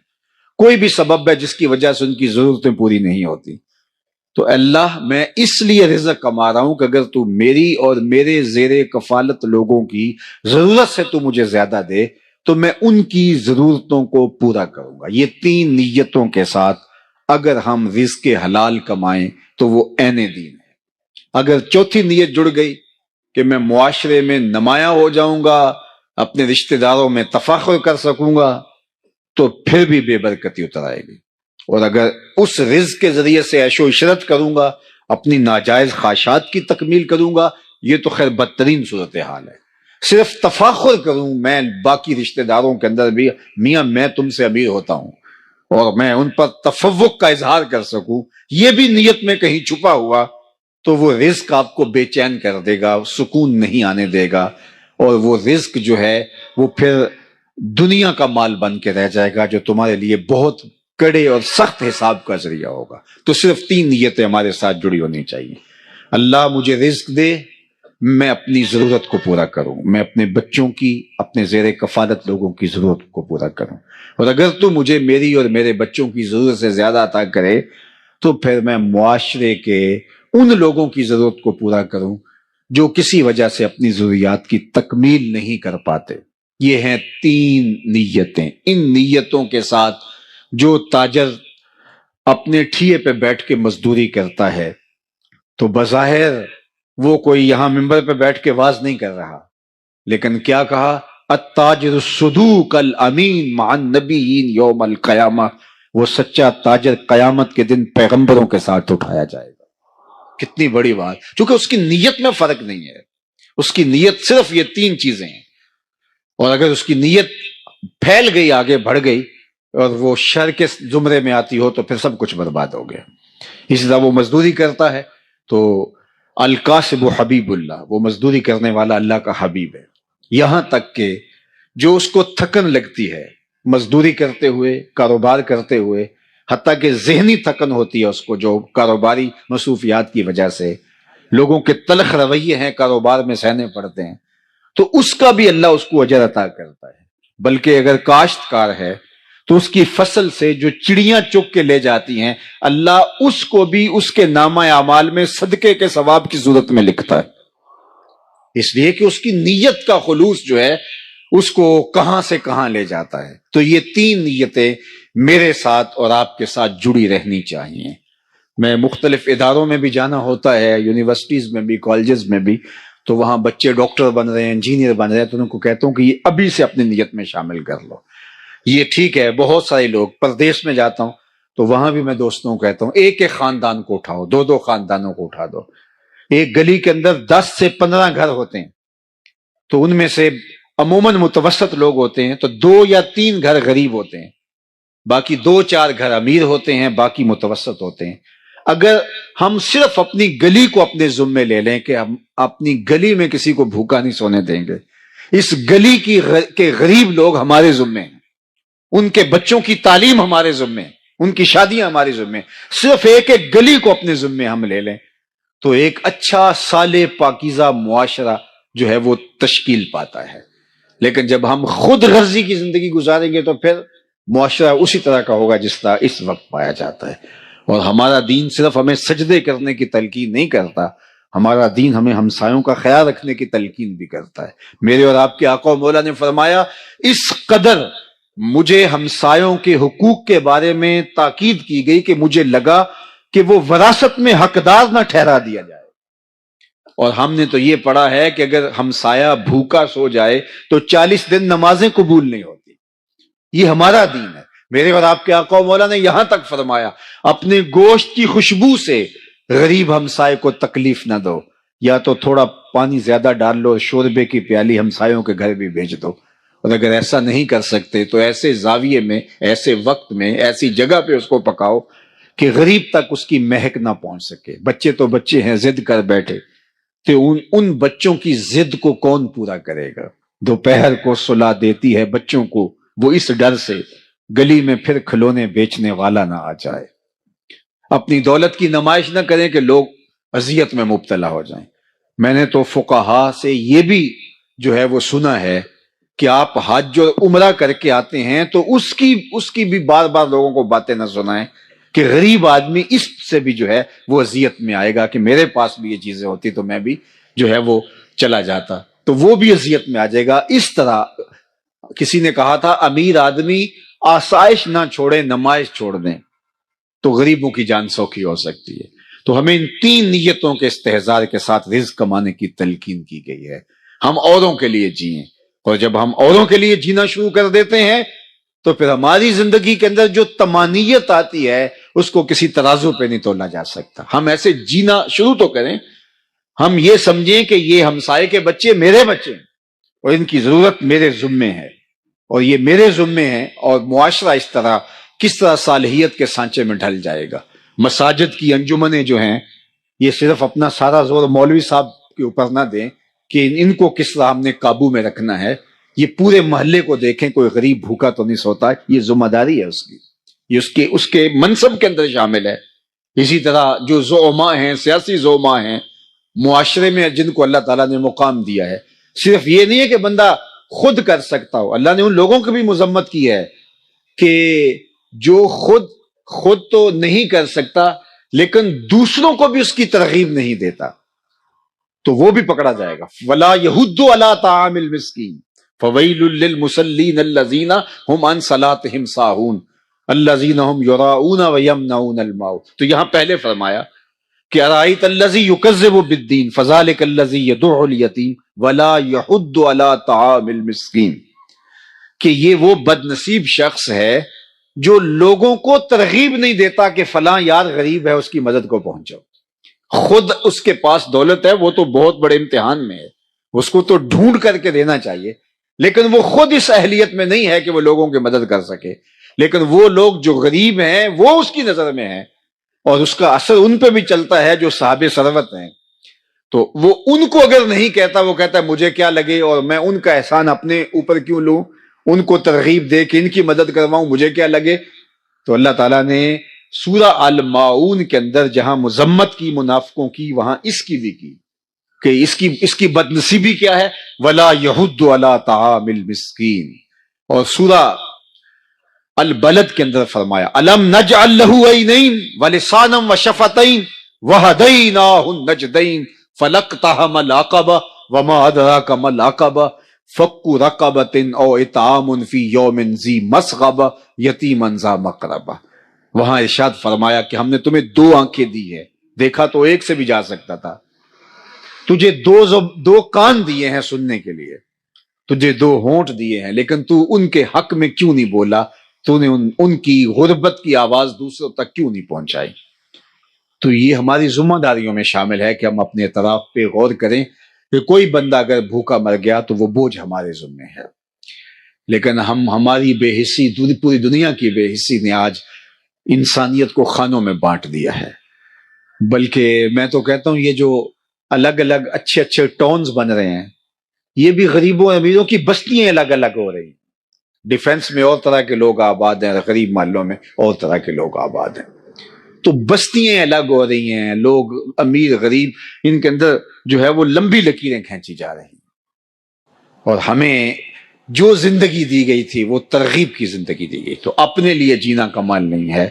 کوئی بھی سبب ہے جس کی وجہ سے ان کی ضرورتیں پوری نہیں ہوتی. تو اللہ میں اس لیے رزق کما رہا ہوں کہ اگر تو میری اور میرے زیر کفالت لوگوں کی ضرورت سے تو مجھے زیادہ دے تو میں ان کی ضرورتوں کو پورا کروں گا. یہ تین نیتوں کے ساتھ اگر ہم رزق حلال کمائیں تو وہ عین دین ہے. اگر چوتھی نیت جڑ گئی کہ میں معاشرے میں نمایاں ہو جاؤں گا، اپنے رشتہ داروں میں تفاخر کر سکوں گا، تو پھر بھی بے برکتی اتر آئے گی. اور اگر اس رزق کے ذریعے سے عیش و عشرت کروں گا، اپنی ناجائز خواہشات کی تکمیل کروں گا، یہ تو خیر بدترین صورتحال ہے. صرف تفاخر کروں میں باقی رشتہ داروں کے اندر بھی، میاں میں تم سے امیر ہوتا ہوں، اور میں ان پر تفوق کا اظہار کر سکوں، یہ بھی نیت میں کہیں چھپا ہوا، تو وہ رزق آپ کو بے چین کر دے گا، سکون نہیں آنے دے گا، اور وہ رزق جو ہے وہ پھر دنیا کا مال بن کے رہ جائے گا جو تمہارے لیے بہت کڑے اور سخت حساب کا ذریعہ ہوگا. تو صرف تین نیتیں ہمارے ساتھ جڑی ہونی چاہیے. اللہ مجھے رزق دے، میں اپنی ضرورت کو پورا کروں، میں اپنے بچوں کی، اپنے زیر کفالت لوگوں کی ضرورت کو پورا کروں، اور اگر تو مجھے میری اور میرے بچوں کی ضرورت سے زیادہ عطا کرے تو پھر میں معاشرے کے ان لوگوں کی ضرورت کو پورا کروں جو کسی وجہ سے اپنی ضروریات کی تکمیل نہیں کر پاتے. یہ ہیں تین نیتیں. ان نیتوں کے ساتھ جو تاجر اپنے ٹھیے پہ بیٹھ کے مزدوری کرتا ہے تو بظاہر وہ کوئی یہاں ممبر پہ بیٹھ کے واز نہیں کر رہا، لیکن کیا کہا؟ التاجر الصدوق الامین مع النبیین یوم القیامہ. وہ سچا تاجر قیامت کے دن پیغمبروں کے ساتھ اٹھایا جائے گا. کتنی بڑی بات، کیونکہ اس کی نیت میں فرق نہیں ہے. اس کی نیت صرف یہ تین چیزیں ہیں، اور اگر اس کی نیت پھیل گئی، آگے بڑھ گئی، اور وہ شر کے زمرے میں آتی ہو تو پھر سب کچھ برباد ہو گیا. اسی طرح وہ مزدوری کرتا ہے تو القاسب حبیب اللہ، وہ مزدوری کرنے والا اللہ کا حبیب ہے. یہاں تک کہ جو اس کو تھکن لگتی ہے مزدوری کرتے ہوئے، کاروبار کرتے ہوئے، حتیٰ کہ ذہنی تھکن ہوتی ہے اس کو جو کاروباری مصروفیات کی وجہ سے، لوگوں کے تلخ رویے ہیں کاروبار میں سہنے پڑتے ہیں، تو اس کا بھی اللہ اس کو اجر عطا کرتا ہے. بلکہ اگر کاشتکار ہے تو اس کی فصل سے جو چڑیاں چگ کے لے جاتی ہیں، اللہ اس کو بھی اس کے نامہ اعمال میں صدقے کے ثواب کی صورت میں لکھتا ہے. اس لیے کہ اس کی نیت کا خلوص جو ہے اس کو کہاں سے کہاں لے جاتا ہے. تو یہ تین نیتیں میرے ساتھ اور آپ کے ساتھ جڑی رہنی چاہیے. میں مختلف اداروں میں بھی جانا ہوتا ہے، یونیورسٹیز میں بھی، کالجز میں بھی، تو وہاں بچے ڈاکٹر بن رہے ہیں، انجینئر بن رہے ہیں، تو ان کو کہتا ہوں کہ یہ ابھی سے اپنی نیت میں شامل کر لو. یہ ٹھیک ہے. بہت سارے لوگ پردیش میں جاتا ہوں تو وہاں بھی میں دوستوں کو کہتا ہوں ایک ایک خاندان کو اٹھاؤ، دو دو خاندانوں کو اٹھا دو. ایک گلی کے اندر 10 سے 15 گھر ہوتے ہیں تو ان میں سے عموماً متوسط لوگ ہوتے ہیں تو 2 یا 3 گھر غریب ہوتے ہیں، باقی 2-4 گھر امیر ہوتے ہیں، باقی متوسط ہوتے ہیں. اگر ہم صرف اپنی گلی کو اپنے ذمے لے لیں کہ ہم اپنی گلی میں کسی کو بھوکا نہیں سونے دیں گے، اس گلی کے غریب لوگ ہمارے ذمے ہیں، ان کے بچوں کی تعلیم ہمارے ذمے ہیں، ان کی شادیاں ہمارے ذمے ہیں، صرف ایک ایک گلی کو اپنے ذمے ہم لے لیں تو ایک اچھا صالح پاکیزہ معاشرہ جو ہے وہ تشکیل پاتا ہے. لیکن جب ہم خود غرضی کی زندگی گزاریں گے تو پھر معاشرہ اسی طرح کا ہوگا جس طرح اس وقت پایا جاتا ہے. اور ہمارا دین صرف ہمیں سجدے کرنے کی تلقین نہیں کرتا، ہمارا دین ہمیں ہمسایوں کا خیال رکھنے کی تلقین بھی کرتا ہے. میرے اور آپ کے آقا و مولا نے فرمایا اس قدر مجھے ہمسایوں کے حقوق کے بارے میں تاکید کی گئی کہ مجھے لگا کہ وہ وراثت میں حقدار نہ ٹھہرا دیا جائے. اور ہم نے تو یہ پڑھا ہے کہ اگر ہمسایہ بھوکا سو جائے تو 40 دن نمازیں قبول نہیں ہوتی. یہ ہمارا دین ہے. میرے اور آپ کے آقا و مولا نے یہاں تک فرمایا اپنے گوشت کی خوشبو سے غریب ہمسائے کو تکلیف نہ دو، یا تو تھوڑا پانی زیادہ ڈال لو، شوربے کی پیالی ہمسایوں کے گھر بھی بھیج دو. اور اگر ایسا نہیں کر سکتے تو ایسے زاویے میں، ایسے وقت میں، ایسی جگہ پہ اس کو پکاؤ کہ غریب تک اس کی مہک نہ پہنچ سکے. بچے تو بچے ہیں، ضد کر بیٹھے تو ان بچوں کی ضد کو کون پورا کرے گا؟ دوپہر کو سلا دیتی ہے بچوں کو وہ اس ڈر سے گلی میں پھر کھلونے بیچنے والا نہ آ جائے. اپنی دولت کی نمائش نہ کریں کہ لوگ اذیت میں مبتلا ہو جائیں. میں نے تو فقہا سے یہ بھی جو ہے وہ سنا ہے کہ آپ حج اور عمرہ کر کے آتے ہیں تو اس کی بھی بار بار لوگوں کو باتیں نہ سنائیں کہ غریب آدمی اس سے بھی جو ہے وہ اذیت میں آئے گا کہ میرے پاس بھی یہ چیزیں ہوتی تو میں بھی جو ہے وہ چلا جاتا، تو وہ بھی اذیت میں آ جائے گا. اس طرح کسی نے کہا تھا امیر آدمی آسائش نہ چھوڑے نمائش چھوڑ دیں تو غریبوں کی جان سوکھی ہو سکتی ہے. تو ہمیں ان 3 نیتوں کے استحضار کے ساتھ رزق کمانے کی تلقین کی گئی ہے. ہم اوروں کے لیے جئیں، اور جب ہم اوروں کے لیے جینا شروع کر دیتے ہیں تو پھر ہماری زندگی کے اندر جو طمانیت آتی ہے اس کو کسی ترازو پہ نہیں تولا جا سکتا. ہم ایسے جینا شروع تو کریں، ہم یہ سمجھیں کہ یہ ہمسائے کے بچے میرے بچے ہیں اور ان کی ضرورت میرے ذمے ہے اور یہ میرے ذمے ہے، اور معاشرہ اس طرح کس طرح صالحیت کے سانچے میں ڈھل جائے گا. مساجد کی انجمنیں جو ہیں یہ صرف اپنا سارا زور مولوی صاحب کے اوپر نہ دیں کہ ان کو کس طرح ہم نے قابو میں رکھنا ہے. یہ پورے محلے کو دیکھیں، کوئی غریب بھوکا تو نہیں سوتا. یہ ذمہ داری ہے اس کی، یہ اس کے منصب کے اندر شامل ہے. اسی طرح جو زعماء ہیں، سیاسی زعماء ہیں معاشرے میں جن کو اللہ تعالیٰ نے مقام دیا ہے، صرف یہ نہیں ہے کہ بندہ خود کر سکتا ہو. اللہ نے ان لوگوں کی بھی مذمت کی ہے کہ جو خود تو نہیں کر سکتا لیکن دوسروں کو بھی اس کی ترغیب نہیں دیتا، تو وہ بھی پکڑا جائے گا. وَلَا يَحُضُّ عَلَىٰ طَعَامِ الْمِسْكِينِ فَوَيْلٌ لِّلْمُصَلِّينَ الَّذِينَ هُمْ عَنْ صَلَاتِهِمْ سَاهُونَ الَّذِينَ هُمْ يُرَاءُونَ وَيَمْنَعُونَ الْمَاعُونَ. تو یہاں پہلے فرمایا کہ أَرَأَيْتَ الَّذِي يُكَذِّبُ بِالدِّينِ فَذَلِكَ الَّذِي يَدُعُّ الْيَتِيمَ وَلَا يَحُضُّ عَلَىٰ طَعَامِ الْمِسْكِينِ، کہ یہ وہ بد نصیب شخص ہے جو لوگوں کو ترغیب نہیں دیتا کہ فلاں یار غریب ہے اس کی مدد کو پہنچو. خود اس کے پاس دولت ہے، وہ تو بہت بڑے امتحان میں ہے، اس کو تو ڈھونڈ کر کے دینا چاہیے، لیکن وہ خود اس اہلیت میں نہیں ہے کہ وہ لوگوں کی مدد کر سکے. لیکن وہ لوگ جو غریب ہیں وہ اس کی نظر میں ہیں اور اس کا اثر ان پہ بھی چلتا ہے جو صاحب ثروت ہیں. تو وہ ان کو اگر نہیں کہتا، وہ کہتا ہے مجھے کیا لگے اور میں ان کا احسان اپنے اوپر کیوں لوں، ان کو ترغیب دے کہ ان کی مدد کرواؤں، مجھے کیا لگے. تو اللہ تعالیٰ نے سورہ الماعون کے اندر جہاں مذمت کی منافقوں کی، وہاں اس کی بھی کی کہ اس کی بد نصیبی کیا ہے، وَلَا يَحُضُّ عَلَىٰ طَعَامِ الْمِسْكِينِ. اور سورہ البلد کے اندر فرمایا أَلَمْ نَجْعَلْ لَهُ عَيْنَيْنِ وَلِسَانًا وَشَفَتَيْنِ وَهَدَيْنَاهُ النَّجْدَيْنِ فَلَاقْتَحَمَ الْعَقَبَةَ وَمَا أَدْرَاكَ مَا الْعَقَبَةُ فَكُّ رَقَبَةٍ أَوْ إِطْعَامٌ فِي يَوْمٍ ذِي مَسْغَبَةٍ يَتِيمًا ذَا مَقْرَبَةٍ. وہاں ارشاد فرمایا کہ ہم نے تمہیں 2 آنکھیں دی ہے، دیکھا تو ایک سے بھی جا سکتا تھا، تجھے 2 کان دیے ہیں سننے کے لیے، تجھے 2 ہونٹ دیے ہیں، لیکن تو ان کے حق میں کیوں نہیں بولا، تو نے ان کی غربت کی آواز دوسروں تک کیوں نہیں پہنچائی. تو یہ ہماری ذمہ داریوں میں شامل ہے کہ ہم اپنے اطراف پہ غور کریں کہ کوئی بندہ اگر بھوکا مر گیا تو وہ بوجھ ہمارے ذمہ ہے. لیکن ہماری بے حسی، پوری دنیا کی بے حسی نے آج انسانیت کو خانوں میں بانٹ دیا ہے. بلکہ میں تو کہتا ہوں یہ جو الگ الگ اچھے ٹاؤنز بن رہے ہیں، یہ بھی غریبوں اور امیروں کی بستیاں الگ الگ ہو رہی ہیں. ڈیفنس میں اور طرح کے لوگ آباد ہیں، غریب محلوں میں اور طرح کے لوگ آباد ہیں. تو بستیاں الگ ہو رہی ہیں، لوگ امیر غریب ان کے اندر جو ہے وہ لمبی لکیریں کھینچی جا رہی ہیں. اور ہمیں جو زندگی دی گئی تھی وہ ترغیب کی زندگی دی گئی. تو اپنے لیے جینا کمال نہیں ہے،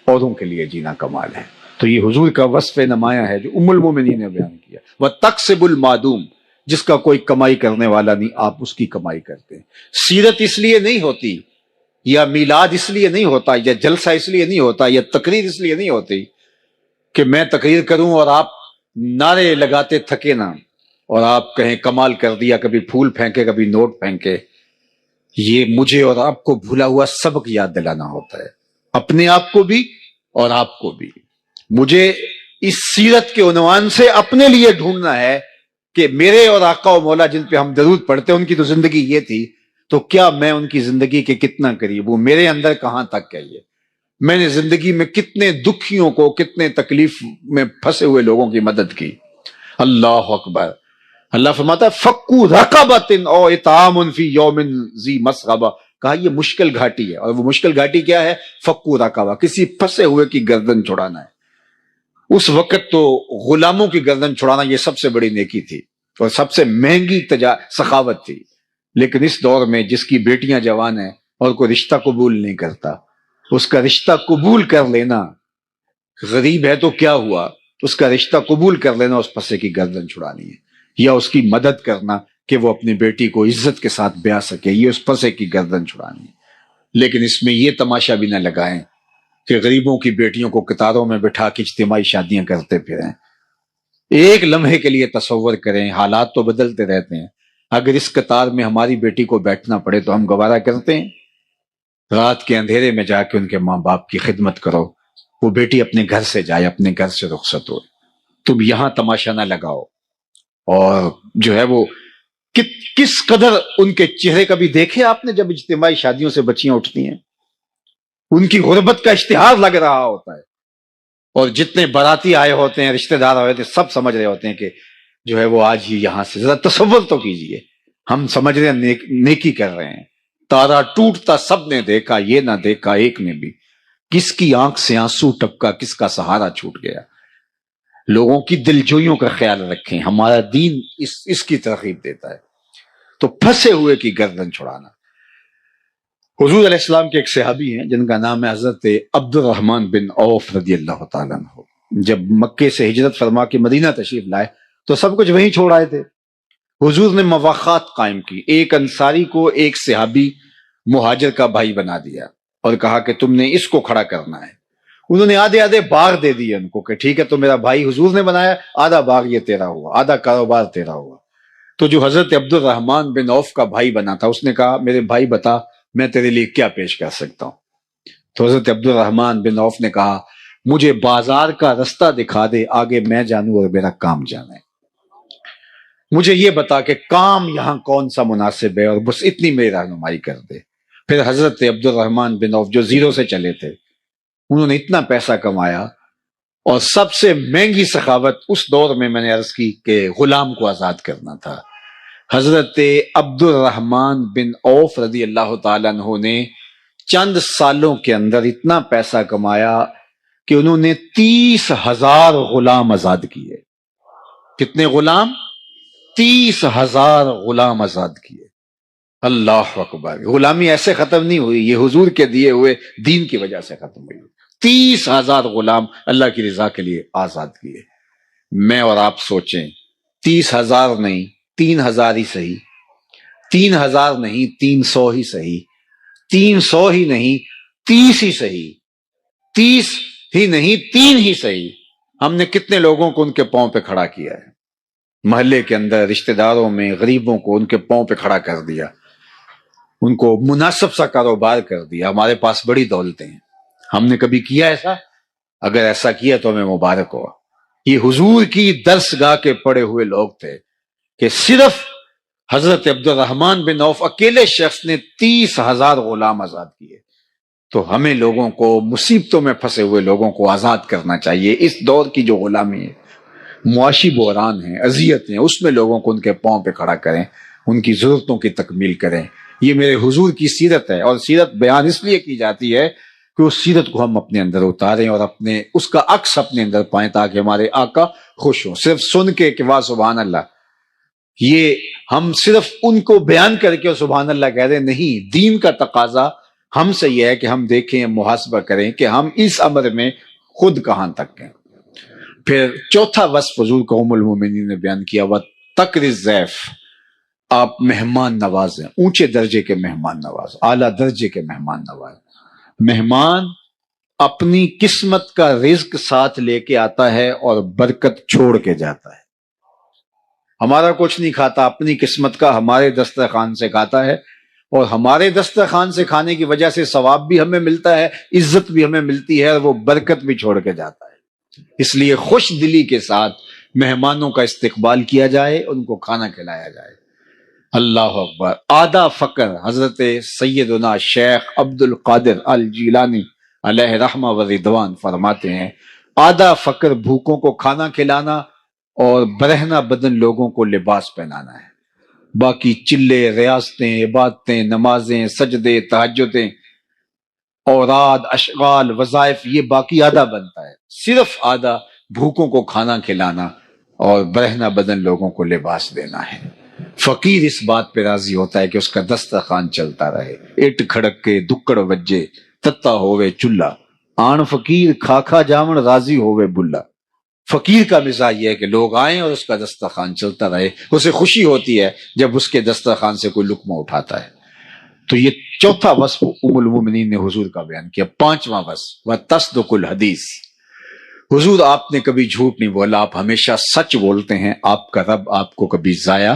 اوروں کے لیے جینا کمال ہے. تو یہ حضور کا وصف نمایاں ہے جو ام المومنین نے بیان کیا. وَتَقْسِبُ الْمَعْدُومَ، جس کا کوئی کمائی کرنے والا نہیں آپ اس کی کمائی کرتے ہیں. سیرت اس لیے نہیں ہوتی، یا میلاد اس لیے نہیں ہوتا، یا جلسہ اس لیے نہیں ہوتا، یا تقریر اس لیے نہیں ہوتی کہ میں تقریر کروں اور آپ نعرے لگاتے تھکے نہ، اور آپ کہیں کمال کر دیا، کبھی پھول پھینکے کبھی نوٹ پھینکے، یہ مجھے اور آپ کو بھولا ہوا سبق یاد دلانا ہوتا ہے، اپنے آپ کو بھی اور آپ کو بھی۔ مجھے اس سیرت کے عنوان سے اپنے لیے ڈھونڈنا ہے کہ میرے اور آقا و مولا جن پہ ہم درود پڑھتے ہیں ان کی تو زندگی یہ تھی، تو کیا میں ان کی زندگی کے کتنا قریب ہوں، میرے اندر کہاں تک ہے یہ، میں نے زندگی میں کتنے دکھیوں کو، کتنے تکلیف میں پھنسے ہوئے لوگوں کی مدد کی۔ اللہ اکبر۔ اللہ فرماتا ہے فَكُّ رَقَبَةٍ او اطعام فی یوم ذی مسغبہ، کہا یہ مشکل گھاٹی ہے، اور وہ مشکل گھاٹی کیا ہے؟ فَكُّ رَقَبَہ، کسی پھنسے ہوئے کی گردن چھڑانا ہے۔ اس وقت تو غلاموں کی گردن چھڑانا یہ سب سے بڑی نیکی تھی اور سب سے مہنگی سخاوت تھی، لیکن اس دور میں جس کی بیٹیاں جوان ہیں اور کوئی رشتہ قبول نہیں کرتا، اس کا رشتہ قبول کر لینا، غریب ہے تو کیا ہوا، اس کا رشتہ قبول کر لینا، اس پسے کی گردن چھڑانی ہے، یا اس کی مدد کرنا کہ وہ اپنی بیٹی کو عزت کے ساتھ بیاہ سکے، یہ اس پسے کی گردن چھڑانی ہے۔ لیکن اس میں یہ تماشا بھی نہ لگائیں کہ غریبوں کی بیٹیوں کو قطاروں میں بٹھا کے اجتماعی شادیاں کرتے پھریں۔ ایک لمحے کے لیے تصور کریں، حالات تو بدلتے رہتے ہیں، اگر اس قطار میں ہماری بیٹی کو بیٹھنا پڑے تو ہم گوارا کرتے ہیں؟ رات کے اندھیرے میں جا کے ان کے ماں باپ کی خدمت کرو، وہ بیٹی اپنے گھر سے جائے، اپنے گھر سے رخصت ہو، تم یہاں تماشا نہ لگاؤ۔ اور جو ہے وہ کس قدر ان کے چہرے کبھی دیکھے آپ نے جب اجتماعی شادیوں سے بچیاں اٹھتی ہیں؟ ان کی غربت کا اشتہار لگ رہا ہوتا ہے، اور جتنے باراتی آئے ہوتے ہیں، رشتہ دار آئے ہوتے ہیں، سب سمجھ رہے ہوتے ہیں کہ جو ہے وہ آج ہی یہاں سے، ذرا تصور تو کیجئے، ہم سمجھ رہے ہیں نیکی کر رہے ہیں، تارا ٹوٹتا سب نے دیکھا، یہ نہ دیکھا ایک نے بھی، کس کی آنکھ سے آنسو ٹپکا، کس کا سہارا چھوٹ گیا۔ لوگوں کی دلجوئیوں کا خیال رکھیں، ہمارا دین اس کی ترغیب دیتا ہے۔ تو پھنسے ہوئے کی گردن چھڑانا۔ حضور علیہ السلام کے ایک صحابی ہیں جن کا نام ہے حضرت عبد الرحمن بن عوف رضی اللہ تعالیٰ عنہ۔ جب مکے سے ہجرت فرما کے مدینہ تشریف لائے تو سب کچھ وہیں چھوڑ آئے تھے۔ حضور نے مواخات قائم کی، ایک انصاری کو ایک صحابی مہاجر کا بھائی بنا دیا اور کہا کہ تم نے اس کو کھڑا کرنا ہے۔ انہوں نے آدھے آدھے باغ دے دیے ان کو کہ ٹھیک ہے تو میرا بھائی حضور نے بنایا، آدھا باغ یہ تیرا ہوا، آدھا کاروبار تیرا ہوا۔ تو جو حضرت عبد الرحمن بن عوف کا بھائی بنا تھا اس نے کہا میرے بھائی بتا میں تیرے لیے کیا پیش کر سکتا ہوں؟ تو حضرت عبد الرحمن بن عوف نے کہا مجھے بازار کا رستہ دکھا دے، آگے میں جانوں اور میرا کام جانے، مجھے یہ بتا کہ کام یہاں کون سا مناسب ہے اور بس اتنی میری رہنمائی کر دے۔ پھر حضرت عبد الرحمن بن عوف جو زیرو سے چلے تھے انہوں نے اتنا پیسہ کمایا، اور سب سے مہنگی سخاوت اس دور میں نے عرض کی کہ غلام کو آزاد کرنا تھا۔ حضرت عبد الرحمن بن عوف رضی اللہ تعالیٰ عنہ نے چند سالوں کے اندر اتنا پیسہ کمایا کہ انہوں نے 30,000 غلام آزاد کیے۔ کتنے غلام؟ 30,000 غلام آزاد کیے۔ اللہ اکبر۔ غلامی ایسے ختم نہیں ہوئی، یہ حضور کے دیے ہوئے دین کی وجہ سے ختم ہوئی۔ 30,000 غلام اللہ کی رضا کے لیے آزاد کیے۔ میں اور آپ سوچیں، 30,000 نہیں 3,000 ہی صحیح، 3,000 نہیں 300 ہی صحیح، 300 ہی نہیں 30 ہی صحیح، 30 ہی نہیں 3 ہی صحیح، ہم نے کتنے لوگوں کو ان کے پاؤں پہ کھڑا کیا ہے، محلے کے اندر رشتہ داروں میں غریبوں کو ان کے پاؤں پہ کھڑا کر دیا، ان کو مناسب سا کاروبار کر دیا۔ ہمارے پاس بڑی دولتیں ہیں، ہم نے کبھی کیا ایسا؟ اگر ایسا کیا تو ہمیں مبارک ہو۔ یہ حضور کی درسگاہ کے پڑے ہوئے لوگ تھے کہ صرف حضرت عبد الرحمن بن عوف اکیلے شخص نے 30,000 غلام آزاد کیے۔ تو ہمیں لوگوں کو، مصیبتوں میں پھنسے ہوئے لوگوں کو آزاد کرنا چاہیے۔ اس دور کی جو غلامی ہے، معاشی بحران ہیں، اذیت ہیں، اس میں لوگوں کو ان کے پاؤں پہ کھڑا کریں، ان کی ضرورتوں کی تکمیل کریں۔ یہ میرے حضور کی سیرت ہے، اور سیرت بیان اس لیے کی جاتی ہے کہ اس سیرت کو ہم اپنے اندر اتاریں اور اپنے اس کا عکس اپنے اندر پائیں تاکہ ہمارے آقا خوش ہوں۔ صرف سن کے کہ واہ سبحان اللہ، یہ ہم صرف ان کو بیان کر کے سبحان اللہ کہہ رہے نہیں، دین کا تقاضا ہم سے یہ ہے کہ ہم دیکھیں، محاسبہ کریں کہ ہم اس امر میں خود کہاں تک ہیں۔ پھر چوتھا وصف حضور کو ام المومنین نے بیان کیا، وہ تکر الضیف، آپ مہمان نواز ہیں، اونچے درجے کے مہمان نواز، اعلیٰ درجے کے مہمان نواز۔ مہمان اپنی قسمت کا رزق ساتھ لے کے آتا ہے اور برکت چھوڑ کے جاتا ہے۔ ہمارا کچھ نہیں کھاتا، اپنی قسمت کا ہمارے دسترخوان سے کھاتا ہے، اور ہمارے دسترخوان سے کھانے کی وجہ سے ثواب بھی ہمیں ملتا ہے، عزت بھی ہمیں ملتی ہے، اور وہ برکت بھی چھوڑ کے جاتا ہے۔ اس لیے خوش دلی کے ساتھ مہمانوں کا استقبال کیا جائے، ان کو کھانا کھلایا جائے۔ اللہ اکبر۔ آدھا فقر حضرت سیدنا شیخ عبد القادر الجیلانی علیہ رحمہ و رضوان فرماتے ہیں، آدھا فقر بھوکوں کو کھانا کھلانا اور برہنہ بدن لوگوں کو لباس پہنانا ہے۔ باقی چلے، ریاستیں، عبادتیں، نمازیں، سجدے، تہجدیں، اوراد، اشغال، وظائف، یہ باقی آدھا بنتا ہے۔ صرف آدھا بھوکوں کو کھانا کھلانا اور برہنہ بدن لوگوں کو لباس دینا ہے۔ فقیر اس بات پہ راضی ہوتا ہے کہ اس کا دسترخوان چلتا رہے، اٹ کھڑک کے دکڑ وجے تتا ہوئے چلہ، آن فقیر کھا کھا جامن راضی ہوئے بلا۔ فقیر کا مزاج یہ ہے کہ لوگ آئیں اور اس کا دسترخوان چلتا رہے، اسے خوشی ہوتی ہے جب اس کے دسترخوان سے کوئی لقمہ اٹھاتا ہے۔ تو یہ چوتھا وصف ام المومنین نے حضور کا بیان کیا۔ پانچواں وصف وتصدق الحدیث، حضور آپ نے کبھی جھوٹ نہیں بولا، آپ ہمیشہ سچ بولتے ہیں، آپ کا رب آپ کو کبھی ضائع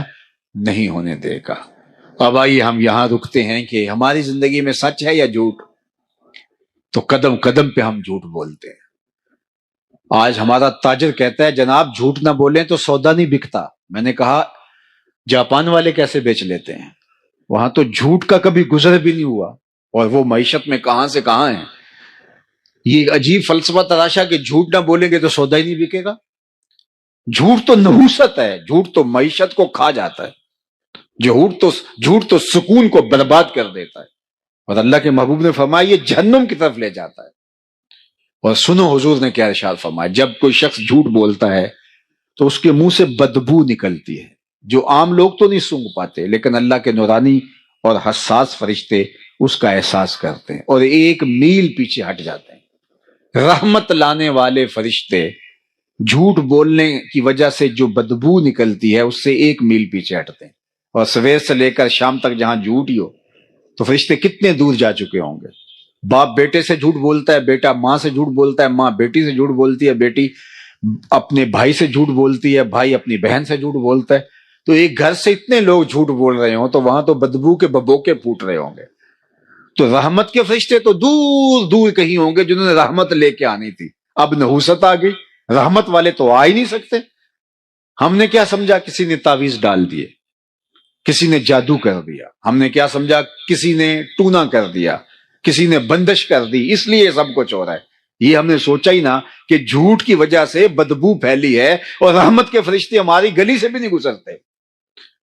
نہیں ہونے دے گا۔ اب آئیے ہم یہاں رکتے ہیں کہ ہماری زندگی میں سچ ہے یا جھوٹ؟ تو قدم قدم پہ ہم جھوٹ بولتے ہیں۔ آج ہمارا تاجر کہتا ہے جناب جھوٹ نہ بولیں تو سودا نہیں بکتا۔ میں نے کہا جاپان والے کیسے بیچ لیتے ہیں؟ وہاں تو جھوٹ کا کبھی گزر بھی نہیں ہوا، اور وہ معیشت میں کہاں سے کہاں ہیں۔ یہ عجیب فلسفہ تراشا کہ جھوٹ نہ بولیں گے تو سودا ہی نہیں بکے گا۔ جھوٹ تو نحوست ہے، جھوٹ تو معیشت کو کھا جاتا ہے، جھوٹ تو سکون کو برباد کر دیتا ہے، اور اللہ کے محبوب نے فرمایا یہ جہنم کی طرف لے جاتا ہے۔ اور سنو حضور نے کیا ارشاد فرمایا، جب کوئی شخص جھوٹ بولتا ہے تو اس کے منہ سے بدبو نکلتی ہے، جو عام لوگ تو نہیں سونگھ پاتے، لیکن اللہ کے نورانی اور حساس فرشتے اس کا احساس کرتے ہیں اور ایک میل پیچھے ہٹ جاتے ہیں۔ رحمت لانے والے فرشتے جھوٹ بولنے کی وجہ سے جو بدبو نکلتی ہے اس سے ایک میل پیچھے ہٹتے ہیں، اور سویر سے لے کر شام تک جہاں جھوٹ ہی ہو تو فرشتے کتنے دور جا چکے ہوں گے۔ باپ بیٹے سے جھوٹ بولتا ہے، بیٹا ماں سے جھوٹ بولتا ہے، ماں بیٹی سے جھوٹ بولتی ہے، بیٹی اپنے بھائی سے جھوٹ بولتی ہے، بھائی اپنی بہن سے جھوٹ بولتا ہے۔ تو ایک گھر سے اتنے لوگ جھوٹ بول رہے ہوں تو وہاں تو بدبو کے ببوکے پھوٹ رہے ہوں گے۔ تو رحمت کے فرشتے تو دور دور کہیں ہوں گے جنہوں نے رحمت لے کے آنی تھی، اب نحوست آ گئی، رحمت والے تو آ ہی نہیں سکتے۔ ہم نے کیا سمجھا کسی نے تعویذ ڈال دیے، کسی نے جادو کر دیا، ہم نے کیا سمجھا کسی نے ٹونا کر دیا، کسی نے بندش کر دی، اس لیے سب کچھ ہو رہا ہے۔ یہ ہم نے سوچا ہی نہ کہ جھوٹ کی وجہ سے بدبو پھیلی ہے، اور رحمت کے فرشتے ہماری گلی سے بھی نہیں گزرتے۔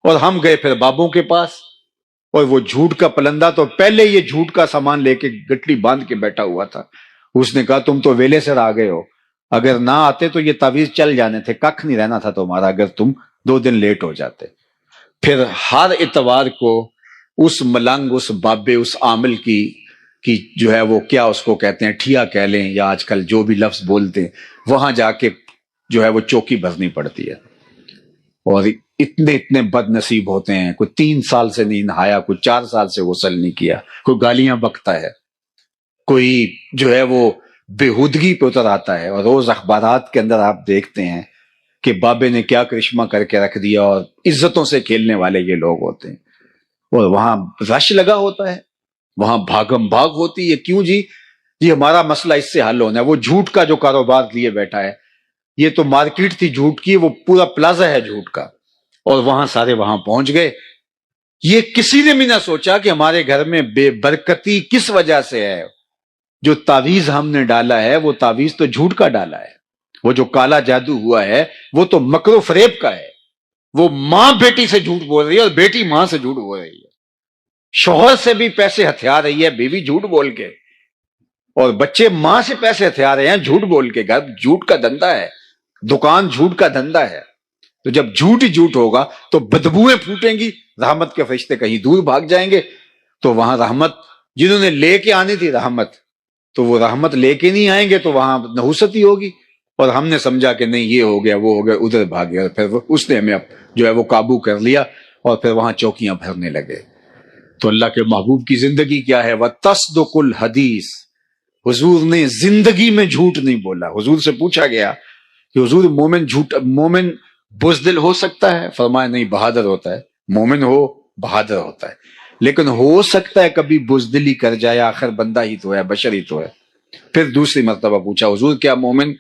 اور ہم گئے پھر بابوں کے پاس، اور وہ جھوٹ کا پلندہ تو پہلے یہ جھوٹ کا سامان لے کے گٹلی باندھ کے بیٹھا ہوا تھا۔ اس نے کہا تم تو ویلے سے آ گئے ہو، اگر نہ آتے تو یہ تعویذ چل جانے تھے، ککھ نہیں رہنا تھا تمہارا اگر تم 2 دن لیٹ ہو جاتے۔ پھر ہر اتوار کو اس ملنگ، اس بابے، اس عامل کی جو ہے وہ کیا اس کو کہتے ہیں، ٹھیا کہہ لیں یا آج کل جو بھی لفظ بولتے ہیں، وہاں جا کے جو ہے وہ چوکی بھرنی پڑتی ہے۔ اور اتنے بد نصیب ہوتے ہیں، کوئی 3 سال سے نہیں نہایا، کوئی 4 سال سے غسل نہیں کیا، کوئی گالیاں بکتا ہے، کوئی جو ہے وہ بےہودگی پہ اتر آتا ہے، اور روز اخبارات کے اندر آپ دیکھتے ہیں کہ بابے نے کیا کرشمہ کر کے رکھ دیا، اور عزتوں سے کھیلنے والے یہ لوگ ہوتے ہیں۔ اور وہاں رش لگا ہوتا ہے، وہاں بھاگم بھاگ ہوتی ہے۔ کیوں جی ہمارا مسئلہ اس سے حل ہونا ہے۔ وہ جھوٹ کا جو کاروبار لیے بیٹھا ہے، یہ تو مارکیٹ تھی جھوٹ کی، وہ پورا پلازا ہے جھوٹ کا، اور وہاں سارے وہاں پہنچ گئے۔ یہ کسی نے بھی نہ سوچا کہ ہمارے گھر میں بے برکتی کس وجہ سے ہے۔ جو تعویذ ہم نے ڈالا ہے وہ تعویذ تو جھوٹ کا ڈالا ہے، وہ جو کالا جادو ہوا ہے وہ تو مکر و فریب کا ہے۔ وہ ماں بیٹی سے جھوٹ بول رہی ہے، اور بیٹی ماں سے جھوٹ بول رہی ہے، شوہر سے بھی پیسے ہتھیا رہی ہے بیوی جھوٹ بول کے، اور بچے ماں سے پیسے ہتھیا رہے ہیں جھوٹ بول کے۔ گھر جھوٹ کا دھندا ہے، دکان جھوٹ کا دھندا ہے۔ تو جب جھوٹ ہی جھوٹ ہوگا تو بدبوئیں پھوٹیں گی، رحمت کے فرشتے کہیں دور بھاگ جائیں گے، تو وہاں رحمت جنہوں نے لے کے آنی تھی رحمت، تو وہ رحمت لے کے نہیں آئیں گے، تو وہاں نحوست ہی ہوگی۔ اور ہم نے سمجھا کہ نہیں یہ ہو گیا وہ ہو گیا، ادھر بھاگ گیا، پھر اس نے ہمیں جو ہے وہ قابو کر لیا، اور پھر وہاں چوکیاں بھرنے لگے۔ تو اللہ کے محبوب کی زندگی کیا ہے؟ وتصدق الحدیث، حضور نے زندگی میں جھوٹ نہیں بولا. حضور سے پوچھا گیا کہ حضور مومن بزدل ہو سکتا ہے؟ فرمایا نہیں، بہادر ہوتا ہے. مومن ہو بہادر ہوتا ہے، لیکن ہو سکتا ہے کبھی بزدلی کر جائے، آخر بندہ ہی تو ہے، بشر ہی تو ہے. پھر دوسری مرتبہ پوچھا حضور کیا مومن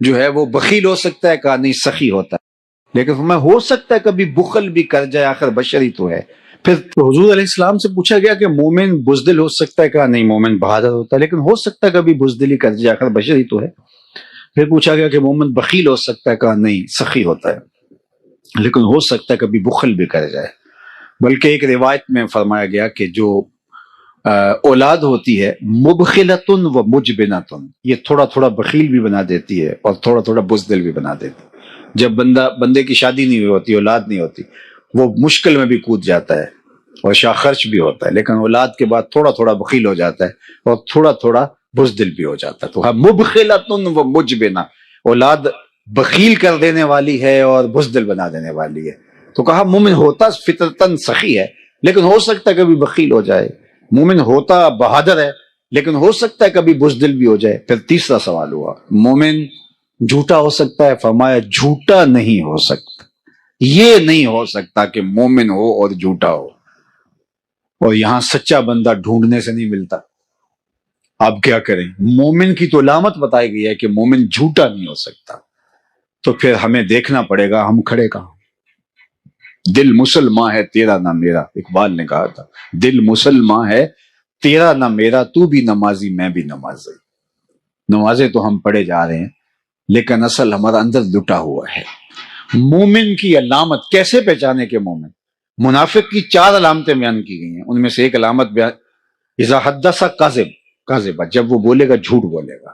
جو ہے وہ بخیل ہو سکتا ہے؟ کہا نہیں، سخی ہوتا ہے. لیکن فرمایا ہو سکتا ہے کبھی بخل بھی کر جائے، آخر بشر ہی تو ہے. پھر حضور علیہ السلام سے پوچھا گیا کہ مومن بزدل ہو سکتا ہے؟ کہا نہیں، مومن بہادر ہوتا ہے، لیکن ہو سکتا ہے کبھی بزدلی کر جائے، آخر بشر ہی تو ہے. پھر پوچھا گیا کہ مومن بخیل ہو سکتا ہے؟ کہا نہیں، سخی ہوتا ہے، لیکن ہو سکتا ہے کبھی بخل بھی کر جائے. بلکہ ایک روایت میں فرمایا گیا کہ جو اولاد ہوتی ہے مبخلتن و مجبنتن، یہ تھوڑا تھوڑا بخیل بھی بنا دیتی ہے اور تھوڑا تھوڑا بزدل بھی بنا دیتی ہے. جب بندے کی شادی نہیں ہوتی، اولاد نہیں ہوتی، وہ مشکل میں بھی کود جاتا ہے اور شاہ خرچ بھی ہوتا ہے، لیکن اولاد کے بعد تھوڑا تھوڑا بخیل ہو جاتا ہے اور تھوڑا تھوڑا بزدل بھی ہو جاتا ہے. تو مبخلتن و مجبنہ، اولاد بخیل کر دینے والی ہے اور بزدل بنا دینے والی ہے. تو کہا مومن ہوتا فطرتاً سخی ہے، لیکن ہو سکتا ہے کبھی بخیل ہو جائے. مومن ہوتا بہادر ہے، لیکن ہو سکتا ہے کبھی بزدل بھی ہو جائے. پھر تیسرا سوال ہوا مومن جھوٹا ہو سکتا ہے؟ فرمایا جھوٹا نہیں ہو سکتا. یہ نہیں ہو سکتا کہ مومن ہو اور جھوٹا ہو. اور یہاں سچا بندہ ڈھونڈنے سے نہیں ملتا. آپ کیا کریں؟ مومن کی تو علامت بتائی گئی ہے کہ مومن جھوٹا نہیں ہو سکتا. تو پھر ہمیں دیکھنا پڑے گا ہم کھڑے کہاں. دل مسلمان ہے تیرا نہ میرا، اقبال نے کہا تھا دل مسلمان ہے تیرا نہ میرا، تو بھی نمازی میں بھی نمازی. نمازیں تو ہم پڑھے جا رہے ہیں، لیکن اصل ہمارا اندر لٹا ہوا ہے. مومن کی علامت کیسے پہچانے کے مومن؟ منافق کی 4 علامتیں بیان کی گئی ہیں. ان میں سے ایک علامت اذا حدث کاذب، جب وہ بولے گا جھوٹ بولے گا.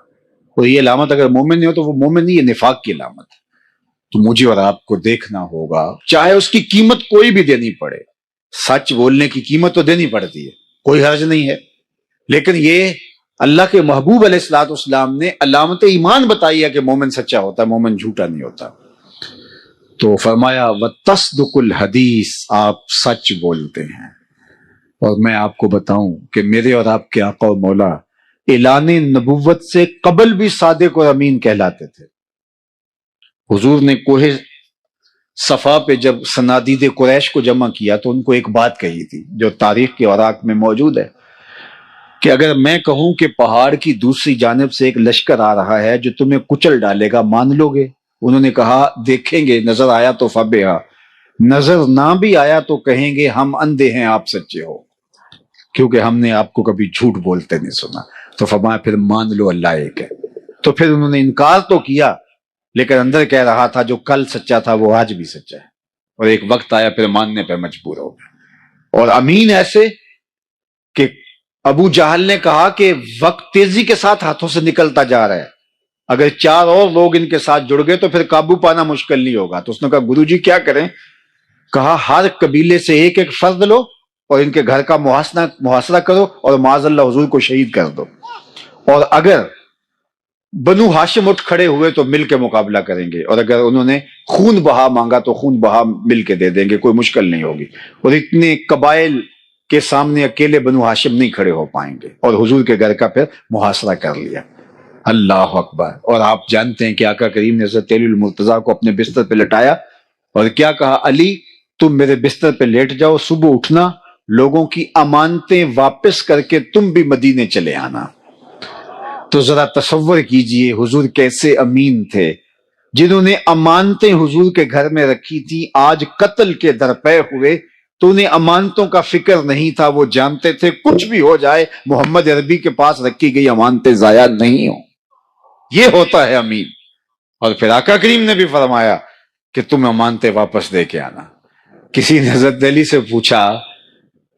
اور یہ علامت اگر مومن نہیں ہو تو وہ مومن نہیں، یہ نفاق کی علامت ہے. تو مجھے اور آپ کو دیکھنا ہوگا، چاہے اس کی قیمت کوئی بھی دینی پڑے. سچ بولنے کی قیمت تو دینی پڑتی ہے، کوئی حرج نہیں ہے، لیکن یہ اللہ کے محبوب علیہ الصلوۃ والسلام نے علامت ایمان بتائی ہے کہ مومن سچا ہوتا ہے، مومن جھوٹا نہیں ہوتا. تو فرمایا وتصدق الحدیث، آپ سچ بولتے ہیں. اور میں آپ کو بتاؤں کہ میرے اور آپ کے آقا و مولا اعلان نبوت سے قبل بھی صادق اور امین کہلاتے تھے. حضور نے کوہ صفا پہ جب صنادید قریش کو جمع کیا تو ان کو ایک بات کہی تھی جو تاریخ کے اوراق میں موجود ہے کہ اگر میں کہوں کہ پہاڑ کی دوسری جانب سے ایک لشکر آ رہا ہے جو تمہیں کچل ڈالے گا، مان لو گے؟ انہوں نے کہا دیکھیں گے، نظر آیا تو فبہا، نظر نہ بھی آیا تو کہیں گے ہم اندھے ہیں، آپ سچے ہو، کیونکہ ہم نے آپ کو کبھی جھوٹ بولتے نہیں سنا. تو فرمایا پھر مان لو اللہ ایک ہے. تو پھر انہوں نے انکار تو کیا، لیکن اندر کہہ رہا تھا جو کل سچا تھا وہ آج بھی سچا ہے. اور ایک وقت آیا پھر ماننے پہ مجبور ہو گیا. اور امین ایسے کہ ابو جہل نے کہا کہ وقت تیزی کے ساتھ ہاتھوں سے نکلتا جا رہا ہے، اگر 4 اور لوگ ان کے ساتھ جڑ گئے تو پھر قابو پانا مشکل نہیں ہوگا. تو اس نے کہا گرو جی کیا کریں؟ کہا ہر قبیلے سے ایک ایک فرد لو اور ان کے گھر کا محاصرہ کرو اور معاذ اللہ حضور کو شہید کر دو، اور اگر بنو ہاشم اٹھ کھڑے ہوئے تو مل کے مقابلہ کریں گے، اور اگر انہوں نے خون بہا مانگا تو خون بہا مل کے دے دیں گے، کوئی مشکل نہیں ہوگی. اور اتنے قبائل کے سامنے اکیلے بنو ہاشم نہیں کھڑے ہو پائیں گے. اور حضور کے گھر کا پھر محاصرہ کر لیا. اللہ اکبر. اور آپ جانتے ہیں کہ آقا کریم نے حضرت علی المرتضیٰ کو اپنے بستر پہ لٹایا اور کیا کہا؟ علی تم میرے بستر پہ لیٹ جاؤ، صبح اٹھنا، لوگوں کی امانتیں واپس کر کے تم بھی مدینے چلے آنا. تو ذرا تصور کیجئے حضور کیسے امین تھے، جنہوں نے امانتیں حضور کے گھر میں رکھی تھی آج قتل کے درپے ہوئے تو انہیں امانتوں کا فکر نہیں تھا. وہ جانتے تھے کچھ بھی ہو جائے محمد عربی کے پاس رکھی گئی امانتیں ضائع نہیں ہوں. یہ ہوتا ہے امین. اور پھر آقا کریم نے بھی فرمایا کہ تم امانتیں واپس دے کے آنا. کسی نے حضرت علی سے پوچھا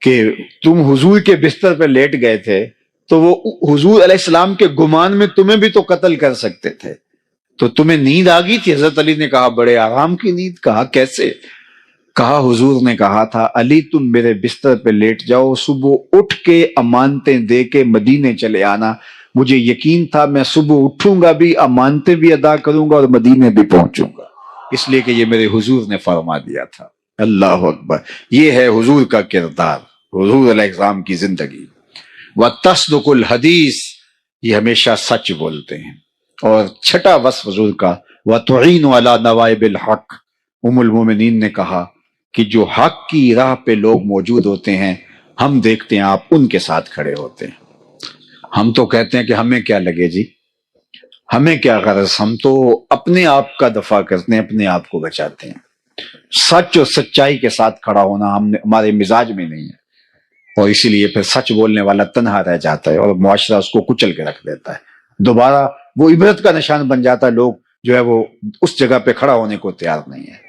کہ تم حضور کے بستر پہ لیٹ گئے تھے تو وہ حضور علیہ السلام کے گمان میں تمہیں بھی تو قتل کر سکتے تھے، تو تمہیں نیند آ گئی تھی؟ حضرت علی نے کہا بڑے آرام کی نیند. کہا کیسے؟ کہا حضور نے کہا تھا علی تم میرے بستر پہ لیٹ جاؤ، صبح اٹھ کے امانتیں دے کے مدینے چلے آنا. مجھے یقین تھا میں صبح اٹھوں گا بھی، امانتیں بھی ادا کروں گا اور مدینے بھی پہنچوں گا، اس لیے کہ یہ میرے حضور نے فرما دیا تھا. اللہ اکبر. یہ ہے حضور کا کردار، حضور علیہ السلام کی زندگی. وتصدق الحدیث، یہ ہمیشہ سچ بولتے ہیں. اور چھٹا وصف حضور کا وَتُعِينُ عَلَى نَوَائِبِ الْحَقِّ، ام المومنین نے کہا کہ جو حق کی راہ پہ لوگ موجود ہوتے ہیں ہم دیکھتے ہیں آپ ان کے ساتھ کھڑے ہوتے ہیں. ہم تو کہتے ہیں کہ ہمیں کیا لگے جی، ہمیں کیا غرض، ہم تو اپنے آپ کا دفاع کرتے ہیں، اپنے آپ کو بچاتے ہیں. سچ اور سچائی کے ساتھ کھڑا ہونا ہمارے مزاج میں نہیں ہے، اور اسی لیے پھر سچ بولنے والا تنہا رہ جاتا ہے اور معاشرہ اس کو کچل کے رکھ دیتا ہے. دوبارہ وہ عبرت کا نشان بن جاتا ہے، لوگ جو ہے وہ اس جگہ پہ کھڑا ہونے کو تیار نہیں ہے.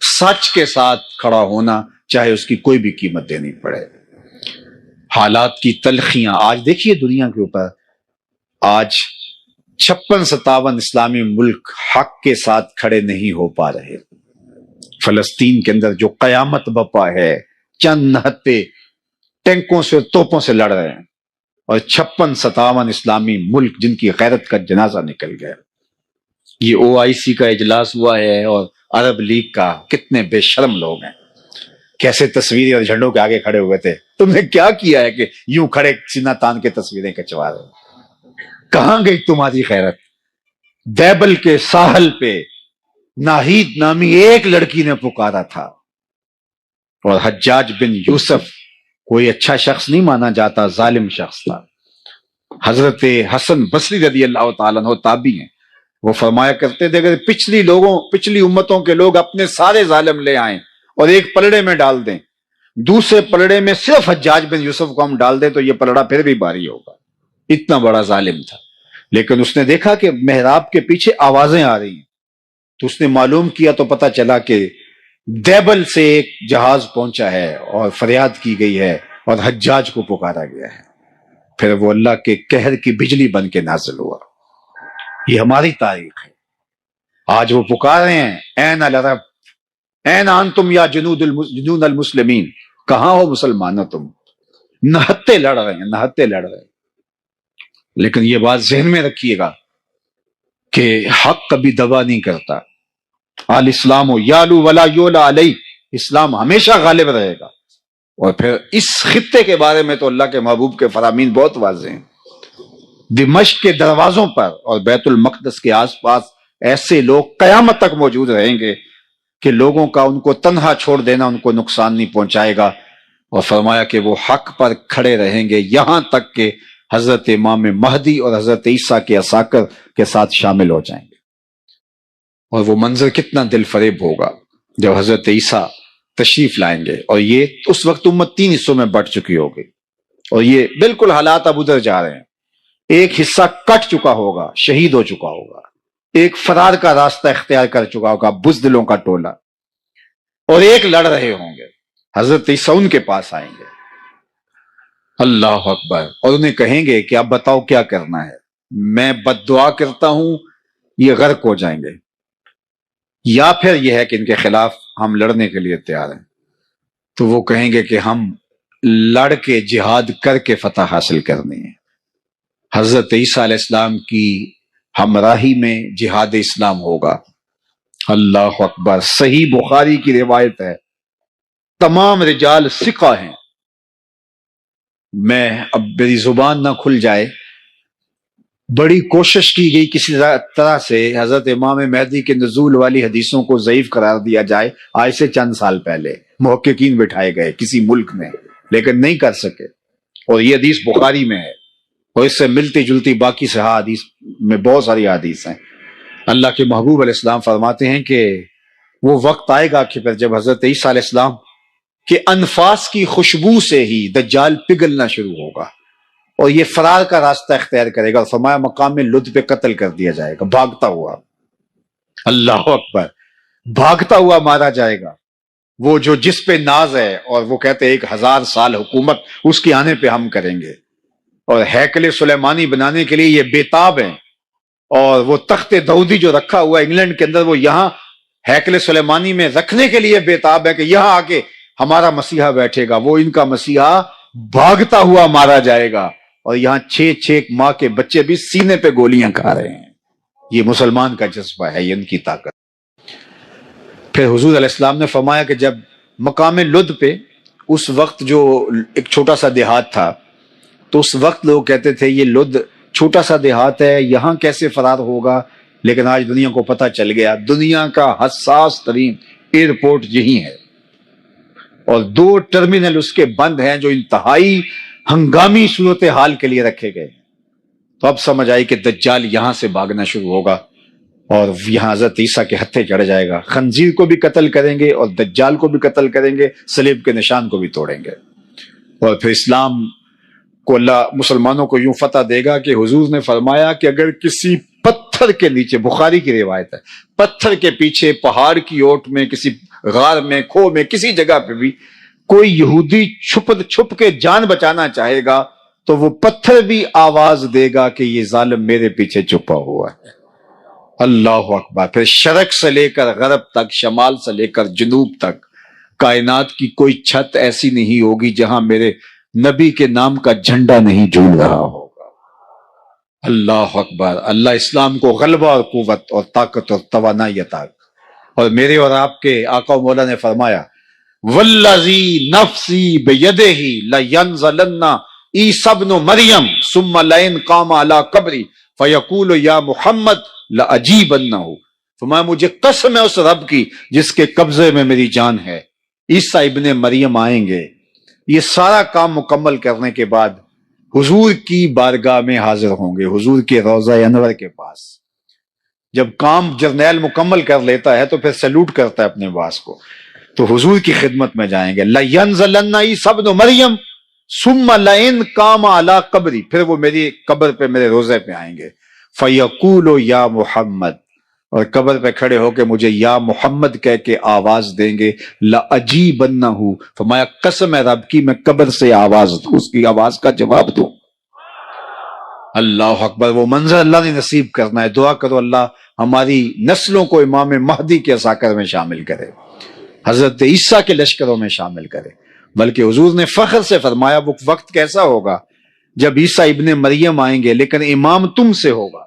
سچ کے ساتھ کھڑا ہونا چاہے اس کی کوئی بھی قیمت دینی پڑے. حالات کی تلخیاں آج دیکھیے دنیا کے اوپر، آج 56-57 اسلامی ملک حق کے ساتھ کھڑے نہیں ہو پا رہے. فلسطین کے اندر جو قیامت بپا ہے، چند نہتے ٹینکوں سے توپوں سے لڑ رہے ہیں، اور 56-57 اسلامی ملک جن کی غیرت کا جنازہ نکل گیا. یہ OIC کا اجلاس ہوا ہے اور عرب لیگ کا، کتنے بے شرم لوگ ہیں، کیسے تصویریں اور جھنڈوں کے آگے کھڑے ہوئے تھے. تم نے کیا کیا ہے کہ یوں کھڑے سینہ تان کے تصویریں کھنچوا رہے ہو؟ کہاں گئی تمہاری غیرت؟ بیبل کے ساحل پہ ناہید نامی ایک لڑکی نے پکارا تھا، اور حجاج بن یوسف کوئی اچھا شخص نہیں مانا جاتا، ظالم شخص تھا. حضرت حسن بصری رضی اللہ تعالیٰ عنہ تابعی ہیں، وہ فرمایا کرتے تھے کہ پچھلی امتوں کے لوگ اپنے سارے ظالم لے آئیں اور ایک پلڑے میں ڈال دیں، دوسرے پلڑے میں صرف حجاج بن یوسف کو ہم ڈال دیں تو یہ پلڑا پھر بھی بھاری ہوگا. اتنا بڑا ظالم تھا. لیکن اس نے دیکھا کہ محراب کے پیچھے آوازیں آ رہی ہیں، تو اس نے معلوم کیا تو پتا چلا کہ دیبل سے ایک جہاز پہنچا ہے اور فریاد کی گئی ہے اور حجاج کو پکارا گیا ہے. پھر وہ اللہ کے قہر کی بجلی بن کے نازل ہوا. یہ ہماری تاریخ ہے. آج وہ پکار رہے ہیں این العرب این انتم یا جنون المسلمین، کہاں ہو مسلمانوں تم؟ نہتے لڑ رہے ہیں، نہتے لڑ رہے ہیں. لیکن یہ بات ذہن میں رکھیے گا کہ حق کبھی دبا نہیں کرتا. الاسلام یالو ولا یولا علیہ، اسلام ہمیشہ غالب رہے گا. اور پھر اس خطے کے بارے میں تو اللہ کے محبوب کے فرامین بہت واضح ہیں. دمشق کے دروازوں پر اور بیت المقدس کے آس پاس ایسے لوگ قیامت تک موجود رہیں گے کہ لوگوں کا ان کو تنہا چھوڑ دینا ان کو نقصان نہیں پہنچائے گا. اور فرمایا کہ وہ حق پر کھڑے رہیں گے یہاں تک کہ حضرت امام مہدی اور حضرت عیسیٰ کے عساکر کے ساتھ شامل ہو جائیں گے. اور وہ منظر کتنا دل فریب ہوگا جب حضرت عیسیٰ تشریف لائیں گے. اور یہ اس وقت امت 3 حصوں میں بٹ چکی ہوگی، اور یہ بالکل حالات اب ادھر جا رہے ہیں. ایک حصہ کٹ چکا ہوگا، شہید ہو چکا ہوگا، ایک فرار کا راستہ اختیار کر چکا ہوگا، بزدلوں کا ٹولہ، اور ایک لڑ رہے ہوں گے. حضرت عیسیٰ ان کے پاس آئیں گے، اللہ اکبر، اور انہیں کہیں گے کہ اب بتاؤ کیا کرنا ہے. میں بد دعا کرتا ہوں یہ غرق ہو جائیں گے، یا پھر یہ ہے کہ ان کے خلاف ہم لڑنے کے لیے تیار ہیں. تو وہ کہیں گے کہ ہم لڑ کے جہاد کر کے فتح حاصل کرنی ہے. حضرت عیسیٰ علیہ السلام کی ہمراہی میں جہاد اسلام ہوگا. اللہ اکبر. صحیح بخاری کی روایت ہے، تمام رجال ثقہ ہیں. میں اب میری زبان نہ کھل جائے، بڑی کوشش کی گئی کسی طرح سے حضرت امام مہدی کے نزول والی حدیثوں کو ضعیف قرار دیا جائے. آج سے چند سال پہلے محققین بٹھائے گئے کسی ملک میں، لیکن نہیں کر سکے. اور یہ حدیث بخاری میں ہے، اور اس سے ملتی جلتی باقی صحیح حدیث میں بہت ساری حدیث ہیں. اللہ کے محبوب علیہ السلام فرماتے ہیں کہ وہ وقت آئے گا کہ پھر جب حضرت عیسیٰ علیہ السلام کہ انفاس کی خوشبو سے ہی دجال پگھلنا شروع ہوگا اور یہ فرار کا راستہ اختیار کرے گا. اور فرمایا مقام لد پہ قتل کر دیا جائے گا، بھاگتا ہوا. اللہ اکبر. بھاگتا ہوا مارا جائے گا. وہ جو جس پہ ناز ہے، اور وہ کہتے 1000 سال حکومت اس کے آنے پہ ہم کریں گے. اور ہیکل سلیمانی بنانے کے لیے یہ بےتاب ہیں. اور وہ تخت داؤدی جو رکھا ہوا ہے انگلینڈ کے اندر، وہ یہاں ہیکل سلیمانی میں رکھنے کے لیے بےتاب ہے کہ یہاں آ کے ہمارا مسیحا بیٹھے گا. وہ ان کا مسیحا بھاگتا ہوا مارا جائے گا، اور یہاں 6 ماہ کے بچے بھی سینے پہ گولیاں کھا رہے ہیں. یہ مسلمان کا جذبہ ہے، یہ ان کی طاقت. پھر حضور علیہ السلام نے فرمایا کہ جب مقام لد پہ، اس وقت جو ایک چھوٹا سا دیہات تھا، تو اس وقت لوگ کہتے تھے یہ لد چھوٹا سا دیہات ہے، یہاں کیسے فرار ہوگا؟ لیکن آج دنیا کو پتہ چل گیا دنیا کا حساس ترین ایئرپورٹ یہی ہے، اور 2 ٹرمینل اس کے بند ہیں جو انتہائی ہنگامی صورتحال کے لیے رکھے گئے ہیں۔ تو اب سمجھ آئی کہ دجال یہاں سے بھاگنا شروع ہوگا اور یہاں حضرت عیسیٰ کے ہتھے چڑھ جائے گا، خنزیر کو بھی قتل کریں گے اور دجال کو بھی قتل کریں گے، صلیب کے نشان کو بھی توڑیں گے، اور پھر اسلام کو اللہ مسلمانوں کو یوں فتح دے گا کہ حضور نے فرمایا کہ اگر کسی پتھر کے نیچے، بخاری کی روایت ہے، پتھر کے پیچھے، پہاڑ کی اوٹ میں، کسی غار میں، کھو میں، کسی جگہ پہ بھی کوئی یہودی چھپ کے جان بچانا چاہے گا تو وہ پتھر بھی آواز دے گا کہ یہ ظالم میرے پیچھے چھپا ہوا ہے۔ اللہ اکبر۔ پھر شرق سے لے کر غرب تک، شمال سے لے کر جنوب تک کائنات کی کوئی چھت ایسی نہیں ہوگی جہاں میرے نبی کے نام کا جھنڈا نہیں جھول رہا ہوگا۔ اللہ اکبر۔ اللہ اسلام کو غلبہ اور قوت اور طاقت اور توانائی عطا۔ اور میرے اور آپ کے آقا و مولا نے فرمایا والذی نفسی بیدہ لینزلن عیسی ابن مریم ثم لئن قام علی قبری فیقول یا محمد لاجیبنہ، فرمایا مجھے قسم ہے اس رب کی جس کے قبضے میں میری جان ہے، عیسیٰ ابن مریم آئیں گے، یہ سارا کام مکمل کرنے کے بعد حضور کی بارگاہ میں حاضر ہوں گے، حضور کے روضہ انور کے پاس۔ جب کام جرنیل مکمل کر لیتا ہے تو پھر سیلوٹ کرتا ہے اپنے باس کو، تو حضور کی خدمت میں جائیں گے، لَيَنزَلَنَّ عِيسَى ابْنُ مَرْيَمَ ثُمَّ لَئِن قَامَ عَلَى قَبْرِي، پھر وہ میری قبر پہ، میرے روزے پہ آئیں گے، فَيَقُولُ يَا مُحَمَّد، اور قبر پہ کھڑے ہو کے مجھے یا محمد کہہ کے آواز دیں گے، لَأَجِيبَنَّهُ، فرمایا قسم ہے رب کی میں قبر سے آواز دوں، اس کی آواز کا جواب دوں۔ اللہ اکبر۔ وہ منظر اللہ نے نصیب کرنا ہے۔ دعا کرو اللہ ہماری نسلوں کو امام مہدی کے عساکر میں شامل کرے، حضرت عیسیٰ کے لشکروں میں شامل کرے۔ بلکہ حضور نے فخر سے فرمایا وہ وقت کیسا ہوگا جب عیسیٰ ابن مریم آئیں گے لیکن امام تم سے ہوگا۔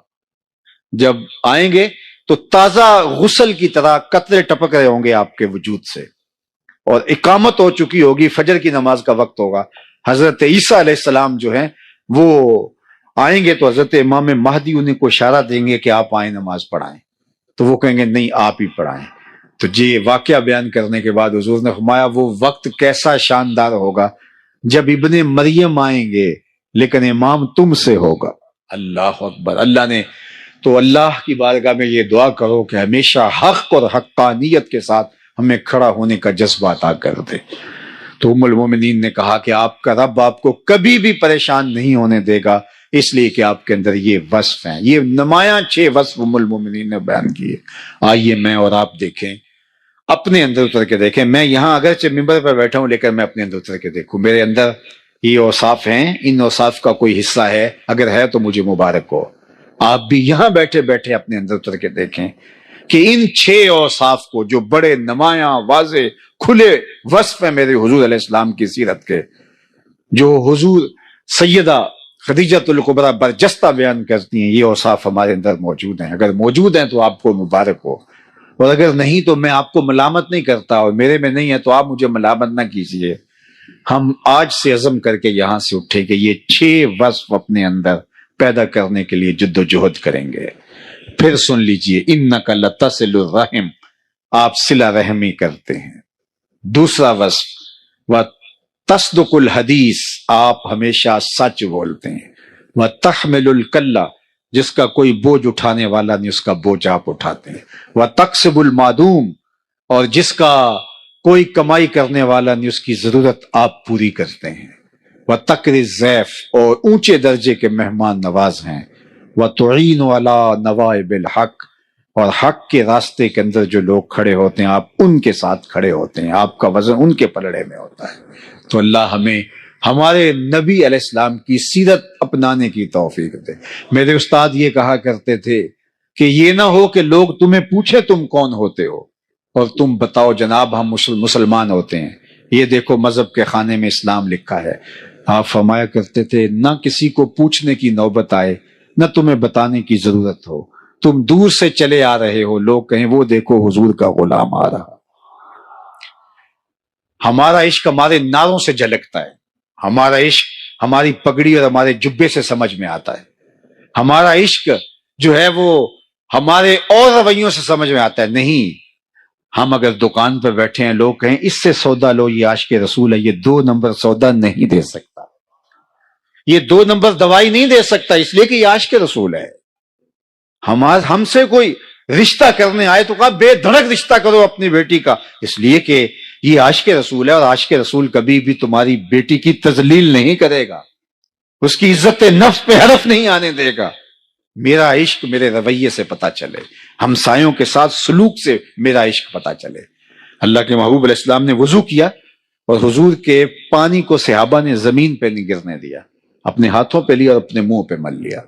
جب آئیں گے تو تازہ غسل کی طرح قطرے ٹپک رہے ہوں گے آپ کے وجود سے، اور اقامت ہو چکی ہوگی، فجر کی نماز کا وقت ہوگا۔ حضرت عیسیٰ علیہ السلام جو ہیں وہ آئیں گے تو حضرت امام مہدی انہیں کو اشارہ دیں گے کہ آپ آئیں نماز پڑھائیں، تو وہ کہیں گے نہیں آپ ہی پڑھائیں۔ تو یہ واقعہ بیان کرنے کے بعد حضور نے فرمایا وہ وقت کیسا شاندار ہوگا جب ابن مریم آئیں گے لیکن امام تم سے ہوگا۔ اللہ اکبر۔ اللہ نے تو اللہ کی بارگاہ میں یہ دعا کرو کہ ہمیشہ حق اور حقانیت کے ساتھ ہمیں کھڑا ہونے کا جذبہ عطا کر دے۔ تو ام المومنین نے کہا کہ آپ کا رب آپ کو کبھی بھی پریشان نہیں ہونے دے گا، اس لیے کہ آپ کے اندر یہ وصف ہیں۔ یہ نمایاں 6 وصف ام المومنین نے بیان کیے۔ آئیے میں اور آپ دیکھیں، اپنے اندر اتر کے دیکھیں۔ میں یہاں اگرچہ ممبر پر بیٹھا ہوں لیکن میں اپنے اندر اتر کے دیکھوں، میرے اندر یہ اوصاف ہیں، ان اوصاف کا کوئی حصہ ہے، اگر ہے تو مجھے مبارک ہو۔ آپ بھی یہاں بیٹھے بیٹھے اپنے اندر اتر کے دیکھیں کہ ان 6 اوصاف کو، جو بڑے نمایاں واضح کھلے وصف ہیں میرے حضور علیہ السلام کی سیرت کے، جو حضور سیدہ خدیجۃ الکبریٰ برجستہ بیان کرتی ہیں، یہ اوصاف ہمارے اندر موجود ہیں۔ اگر موجود ہیں تو آپ کو مبارک ہو، اور اگر نہیں تو میں آپ کو ملامت نہیں کرتا، اور میرے میں نہیں ہے تو آپ مجھے ملامت نہ کیجیے۔ ہم آج سے عزم کر کے یہاں سے اٹھے کہ یہ 6 وصف اپنے اندر پیدا کرنے کے لیے جد و جہد کریں گے۔ پھر سن لیجئے، انک لتصل الرحم، آپ صلہ رحمی کرتے ہیں۔ دوسرا وصف وتصدق الحدیث، آپ ہمیشہ سچ بولتے ہیں۔ وتحمل الکلہ، جس کا کوئی بوجھ اٹھانے والا نہیں اس کا بوجھ آپ اٹھاتے ہیں۔ وتکسب المعدوم، اور جس کا کوئی کمائی کرنے والا نہیں اس کی ضرورت آپ پوری کرتے ہیں۔ وتقری الضیف، اور اونچے درجے کے مہمان نواز ہیں۔ وتعین علی نوائب الحق، اور حق کے راستے کے اندر جو لوگ کھڑے ہوتے ہیں آپ ان کے ساتھ کھڑے ہوتے ہیں، آپ کا وزن ان کے پلڑے میں ہوتا ہے۔ تو اللہ ہمیں ہمارے نبی علیہ السلام کی سیرت اپنانے کی توفیق دے۔ میرے استاد یہ کہا کرتے تھے کہ یہ نہ ہو کہ لوگ تمہیں پوچھے تم کون ہوتے ہو اور تم بتاؤ جناب ہم مسلمان ہوتے ہیں، یہ دیکھو مذہب کے خانے میں اسلام لکھا ہے۔ آپ فرمایا کرتے تھے نہ کسی کو پوچھنے کی نوبت آئے، نہ تمہیں بتانے کی ضرورت ہو، تم دور سے چلے آ رہے ہو، لوگ کہیں وہ دیکھو حضور کا غلام آ رہا۔ ہمارا عشق ہمارے نعروں سے جھلکتا ہے، ہمارا عشق ہماری پگڑی اور ہمارے جبے سے سمجھ میں آتا ہے۔ ہمارا عشق جو ہے وہ ہمارے اور رویوں سے سمجھ میں آتا ہے. نہیں، ہم اگر دکان پہ بیٹھے ہیں، لوگ کہیں اس سے سودا لو، یہ عاشق رسول ہے، یہ 2 نمبر سودا نہیں دے سکتا، یہ 2 نمبر دوائی نہیں دے سکتا، اس لیے کہ یہ عاشق رسول ہے. ہم سے کوئی رشتہ کرنے آئے تو کہا بے دھڑک رشتہ کرو اپنی بیٹی کا، اس لیے کہ یہ عاشق رسول ہے، اور عاشق رسول کبھی بھی تمہاری بیٹی کی تذلیل نہیں کرے گا، اس کی عزت نفس پہ حرف نہیں آنے دے گا. میرا عشق میرے رویے سے پتا چلے، ہمسایوں کے ساتھ سلوک سے میرا عشق پتا چلے. اللہ کے محبوب علیہ السلام نے وضو کیا اور حضور کے پانی کو صحابہ نے زمین پہ نہیں گرنے دیا، اپنے ہاتھوں پہ لیا اور اپنے منہ پہ مل لیا.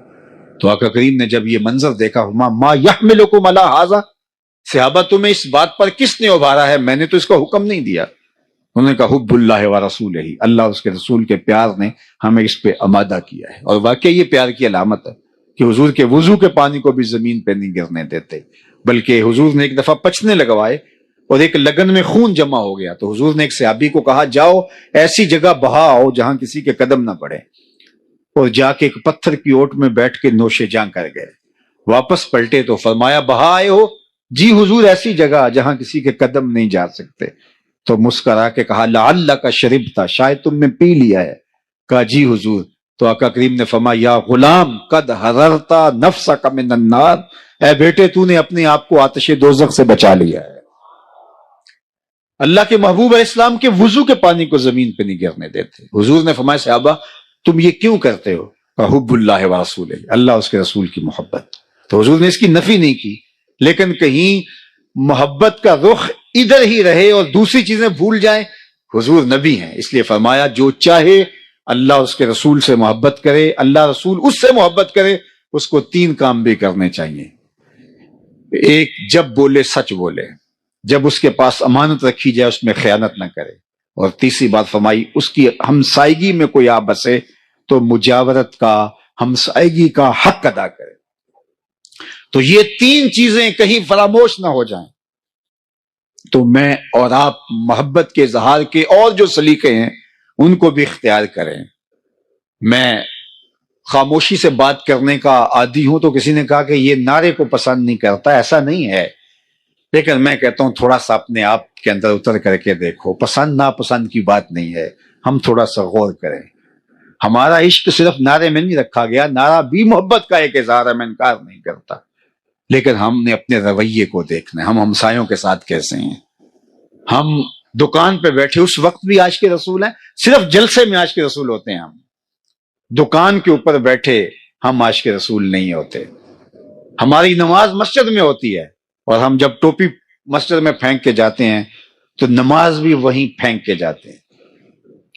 تو آقا کریم نے جب یہ منظر دیکھا، ما یحملکم علی ھذا، صحابہ تمہیں اس بات پر کس نے ابھارا ہے؟ میں نے تو اس کا حکم نہیں دیا. انہوں نے کہا حب اللہ و رسولہ، اللہ اور اس کے رسول کے پیار نے ہمیں اس پہ آمادہ کیا ہے. اور واقعی یہ پیار کی علامت ہے کہ حضور کے وضو کے پانی کو بھی زمین پہ نہیں گرنے دیتے، بلکہ حضور نے ایک دفعہ پچھنے لگوائے اور ایک لگن میں خون جمع ہو گیا، تو حضور نے ایک صحابی کو کہا جاؤ ایسی جگہ بہا آؤ جہاں کسی کے قدم نہ پڑے، اور جا کے ایک پتھر کی اوٹ میں بیٹھ کے نوش جاں کر گئے. واپس پلٹے تو فرمایا بہا آئے ہو؟ جی حضور ایسی جگہ جہاں کسی کے قدم نہیں جا سکتے. تو مسکرا کے کہا لعلک شربتا، شاید تم نے پی لیا ہے. کہا جی حضور. تو آقا کریم نے فرمایا یا غلام قد حررتا نفسک من النار، اے بیٹے تو نے اپنے آپ کو آتش دوزخ سے بچا لیا ہے. اللہ کے محبوب علیہ السلام کے وضو کے پانی کو زمین پہ نہیں گرنے دیتے. حضور نے فرمایا صحابہ تم یہ کیوں کرتے ہو؟ حب اللہ و رسولہ، اللہ اس کے رسول کی محبت. تو حضور نے اس کی نفی نہیں کی، لیکن کہیں محبت کا رخ ادھر ہی رہے اور دوسری چیزیں بھول جائیں. حضور نبی ہیں، اس لیے فرمایا جو چاہے اللہ اس کے رسول سے محبت کرے، اللہ رسول اس سے محبت کرے، اس کو 3 کام بھی کرنے چاہیے. ایک، جب بولے سچ بولے، جب اس کے پاس امانت رکھی جائے اس میں خیانت نہ کرے. اور تیسری بات فرمائی اس کی ہمسائیگی میں کوئی آ بسے تو مجاورت کا، ہمسائیگی کا حق ادا کرے. تو یہ 3 چیزیں کہیں فراموش نہ ہو جائیں تو میں اور آپ محبت کے اظہار کے اور جو سلیقے ہیں ان کو بھی اختیار کریں. میں خاموشی سے بات کرنے کا عادی ہوں، تو کسی نے کہا کہ یہ نعرے کو پسند نہیں کرتا، ایسا نہیں ہے، لیکن میں کہتا ہوں تھوڑا سا اپنے آپ کے اندر اتر کر کے دیکھو. پسند ناپسند کی بات نہیں ہے، ہم تھوڑا سا غور کریں. ہمارا عشق صرف نعرے میں نہیں رکھا گیا، نعرہ بھی محبت کا ایک اظہار ہے، میں انکار نہیں کرتا، لیکن ہم نے اپنے رویے کو دیکھنا ہے. ہم ہمسایوں کے ساتھ کیسے ہیں؟ ہم دکان پہ بیٹھے اس وقت بھی عاشق رسول ہیں، صرف جلسے میں عاشق رسول ہوتے ہیں. ہم دکان کے اوپر بیٹھے ہم عاشق رسول نہیں ہوتے. ہماری نماز مسجد میں ہوتی ہے اور ہم جب ٹوپی مسجد میں پھینک کے جاتے ہیں تو نماز بھی وہیں پھینک کے جاتے ہیں.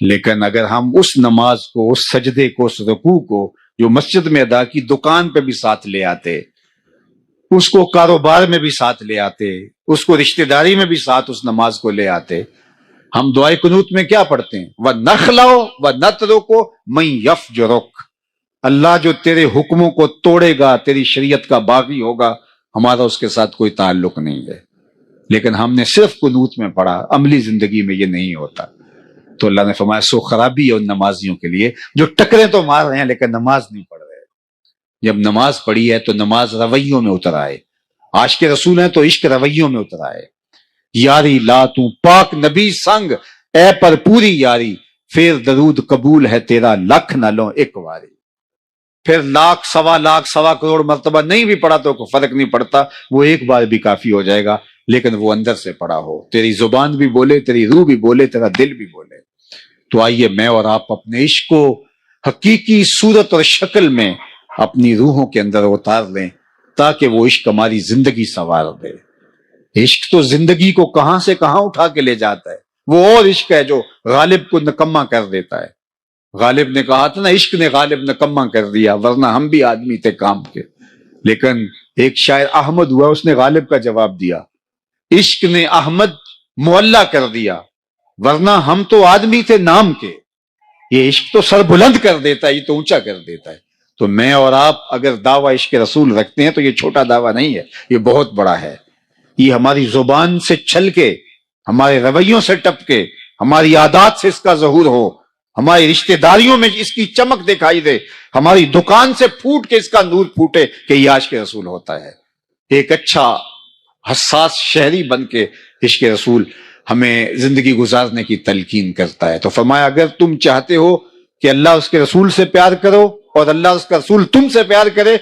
لیکن اگر ہم اس نماز کو، اس سجدے کو، اس رکوع کو جو مسجد میں ادا کی دکان پہ بھی ساتھ لے آتے، اس کو کاروبار میں بھی ساتھ لے آتے، اس کو رشتہ داری میں بھی ساتھ اس نماز کو لے آتے. ہم دعائے قنوت میں کیا پڑھتے ہیں؟ وَنَخْلَعُ وَنَتْرُكُ مَن يَفْجُرُكَ، اللہ جو تیرے حکموں کو توڑے گا، تیری شریعت کا باغی ہوگا، ہمارا اس کے ساتھ کوئی تعلق نہیں ہے. لیکن ہم نے صرف قنوت میں پڑھا، عملی زندگی میں یہ نہیں ہوتا. تو اللہ نے فرمایا سو خرابی ہے ان نمازیوں کے لیے جو ٹکرے تو مار رہے ہیں لیکن نماز نہیں پڑھ رہے. جب نماز پڑھی ہے تو نماز رویوں میں اتر آئے. عاشق رسول ہیں تو عشق رویوں میں اتر آئے. یاری لا تو پاک نبی سنگ، اے پر پوری یاری، پھر درود قبول ہے تیرا لکھ نہ لو ایک واری. پھر لاکھ، سوا کروڑ مرتبہ نہیں بھی پڑھا تو کوئی فرق نہیں پڑتا، وہ ایک بار بھی کافی ہو جائے گا، لیکن وہ اندر سے پڑھا ہو، تیری زبان بھی بولے، تیری روح بھی بولے، تیرا دل بھی بولے. تو آئیے میں اور آپ اپنے عشق کو حقیقی صورت اور شکل میں اپنی روحوں کے اندر اتار لیں تاکہ وہ عشق ہماری زندگی سنوار دے. عشق تو زندگی کو کہاں سے کہاں اٹھا کے لے جاتا ہے. وہ اور عشق ہے جو غالب کو نکما کر دیتا ہے. غالب نے کہا تھا نا عشق نے غالب نکما کر دیا، ورنہ ہم بھی آدمی تھے کام کے. لیکن ایک شاعر احمد ہوا، اس نے غالب کا جواب دیا، عشق نے احمد معلّہ کر دیا، ورنہ ہم تو آدمی تھے نام کے. یہ عشق تو سر بلند کر دیتا ہے، یہ تو اونچا کر دیتا ہے. تو میں اور آپ اگر دعویٰ عشق رسول رکھتے ہیں تو یہ چھوٹا دعویٰ نہیں ہے، یہ بہت بڑا ہے. یہ ہماری زبان سے چھل کے، ہمارے رویوں سے ٹپ کے، ہماری عادات سے اس کا ظہور ہو ہماری رشتہ داریوں میں اس کی چمک دکھائی دے، ہماری دکان سے پھوٹ کے اس کا نور پھوٹے کہ یہ عاشق رسول ہوتا ہے۔ ایک اچھا حساس شہری بن کے عشق رسول ہمیں زندگی گزارنے کی تلقین کرتا ہے۔ تو فرمایا اگر تم چاہتے ہو کہ اللہ اس کے رسول سے پیار کرو اور اللہ اس کا رسول تم سے پیار کرے،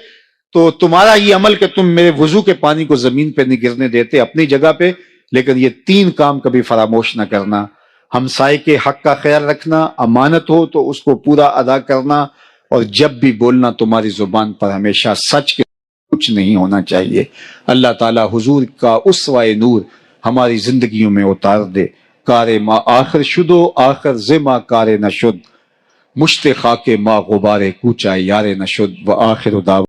تو تمہارا یہ عمل کہ تم میرے وضو کے پانی کو زمین پہ نہیں گرنے دیتے اپنی جگہ پہ، لیکن یہ 3 کام کبھی فراموش نہ کرنا: ہمسائے کے حق کا خیال رکھنا، امانت ہو تو اس کو پورا ادا کرنا، اور جب بھی بولنا تمہاری زبان پر ہمیشہ سچ کے کچھ نہیں ہونا چاہیے۔ اللہ تعالی حضور کا اسوہ نور ہماری زندگیوں میں اتار دے۔ کار ما آخر شدو آخر زما کار نشد، مشت خاک ما غبار کوچہ یار نشد، و آخر دعوانا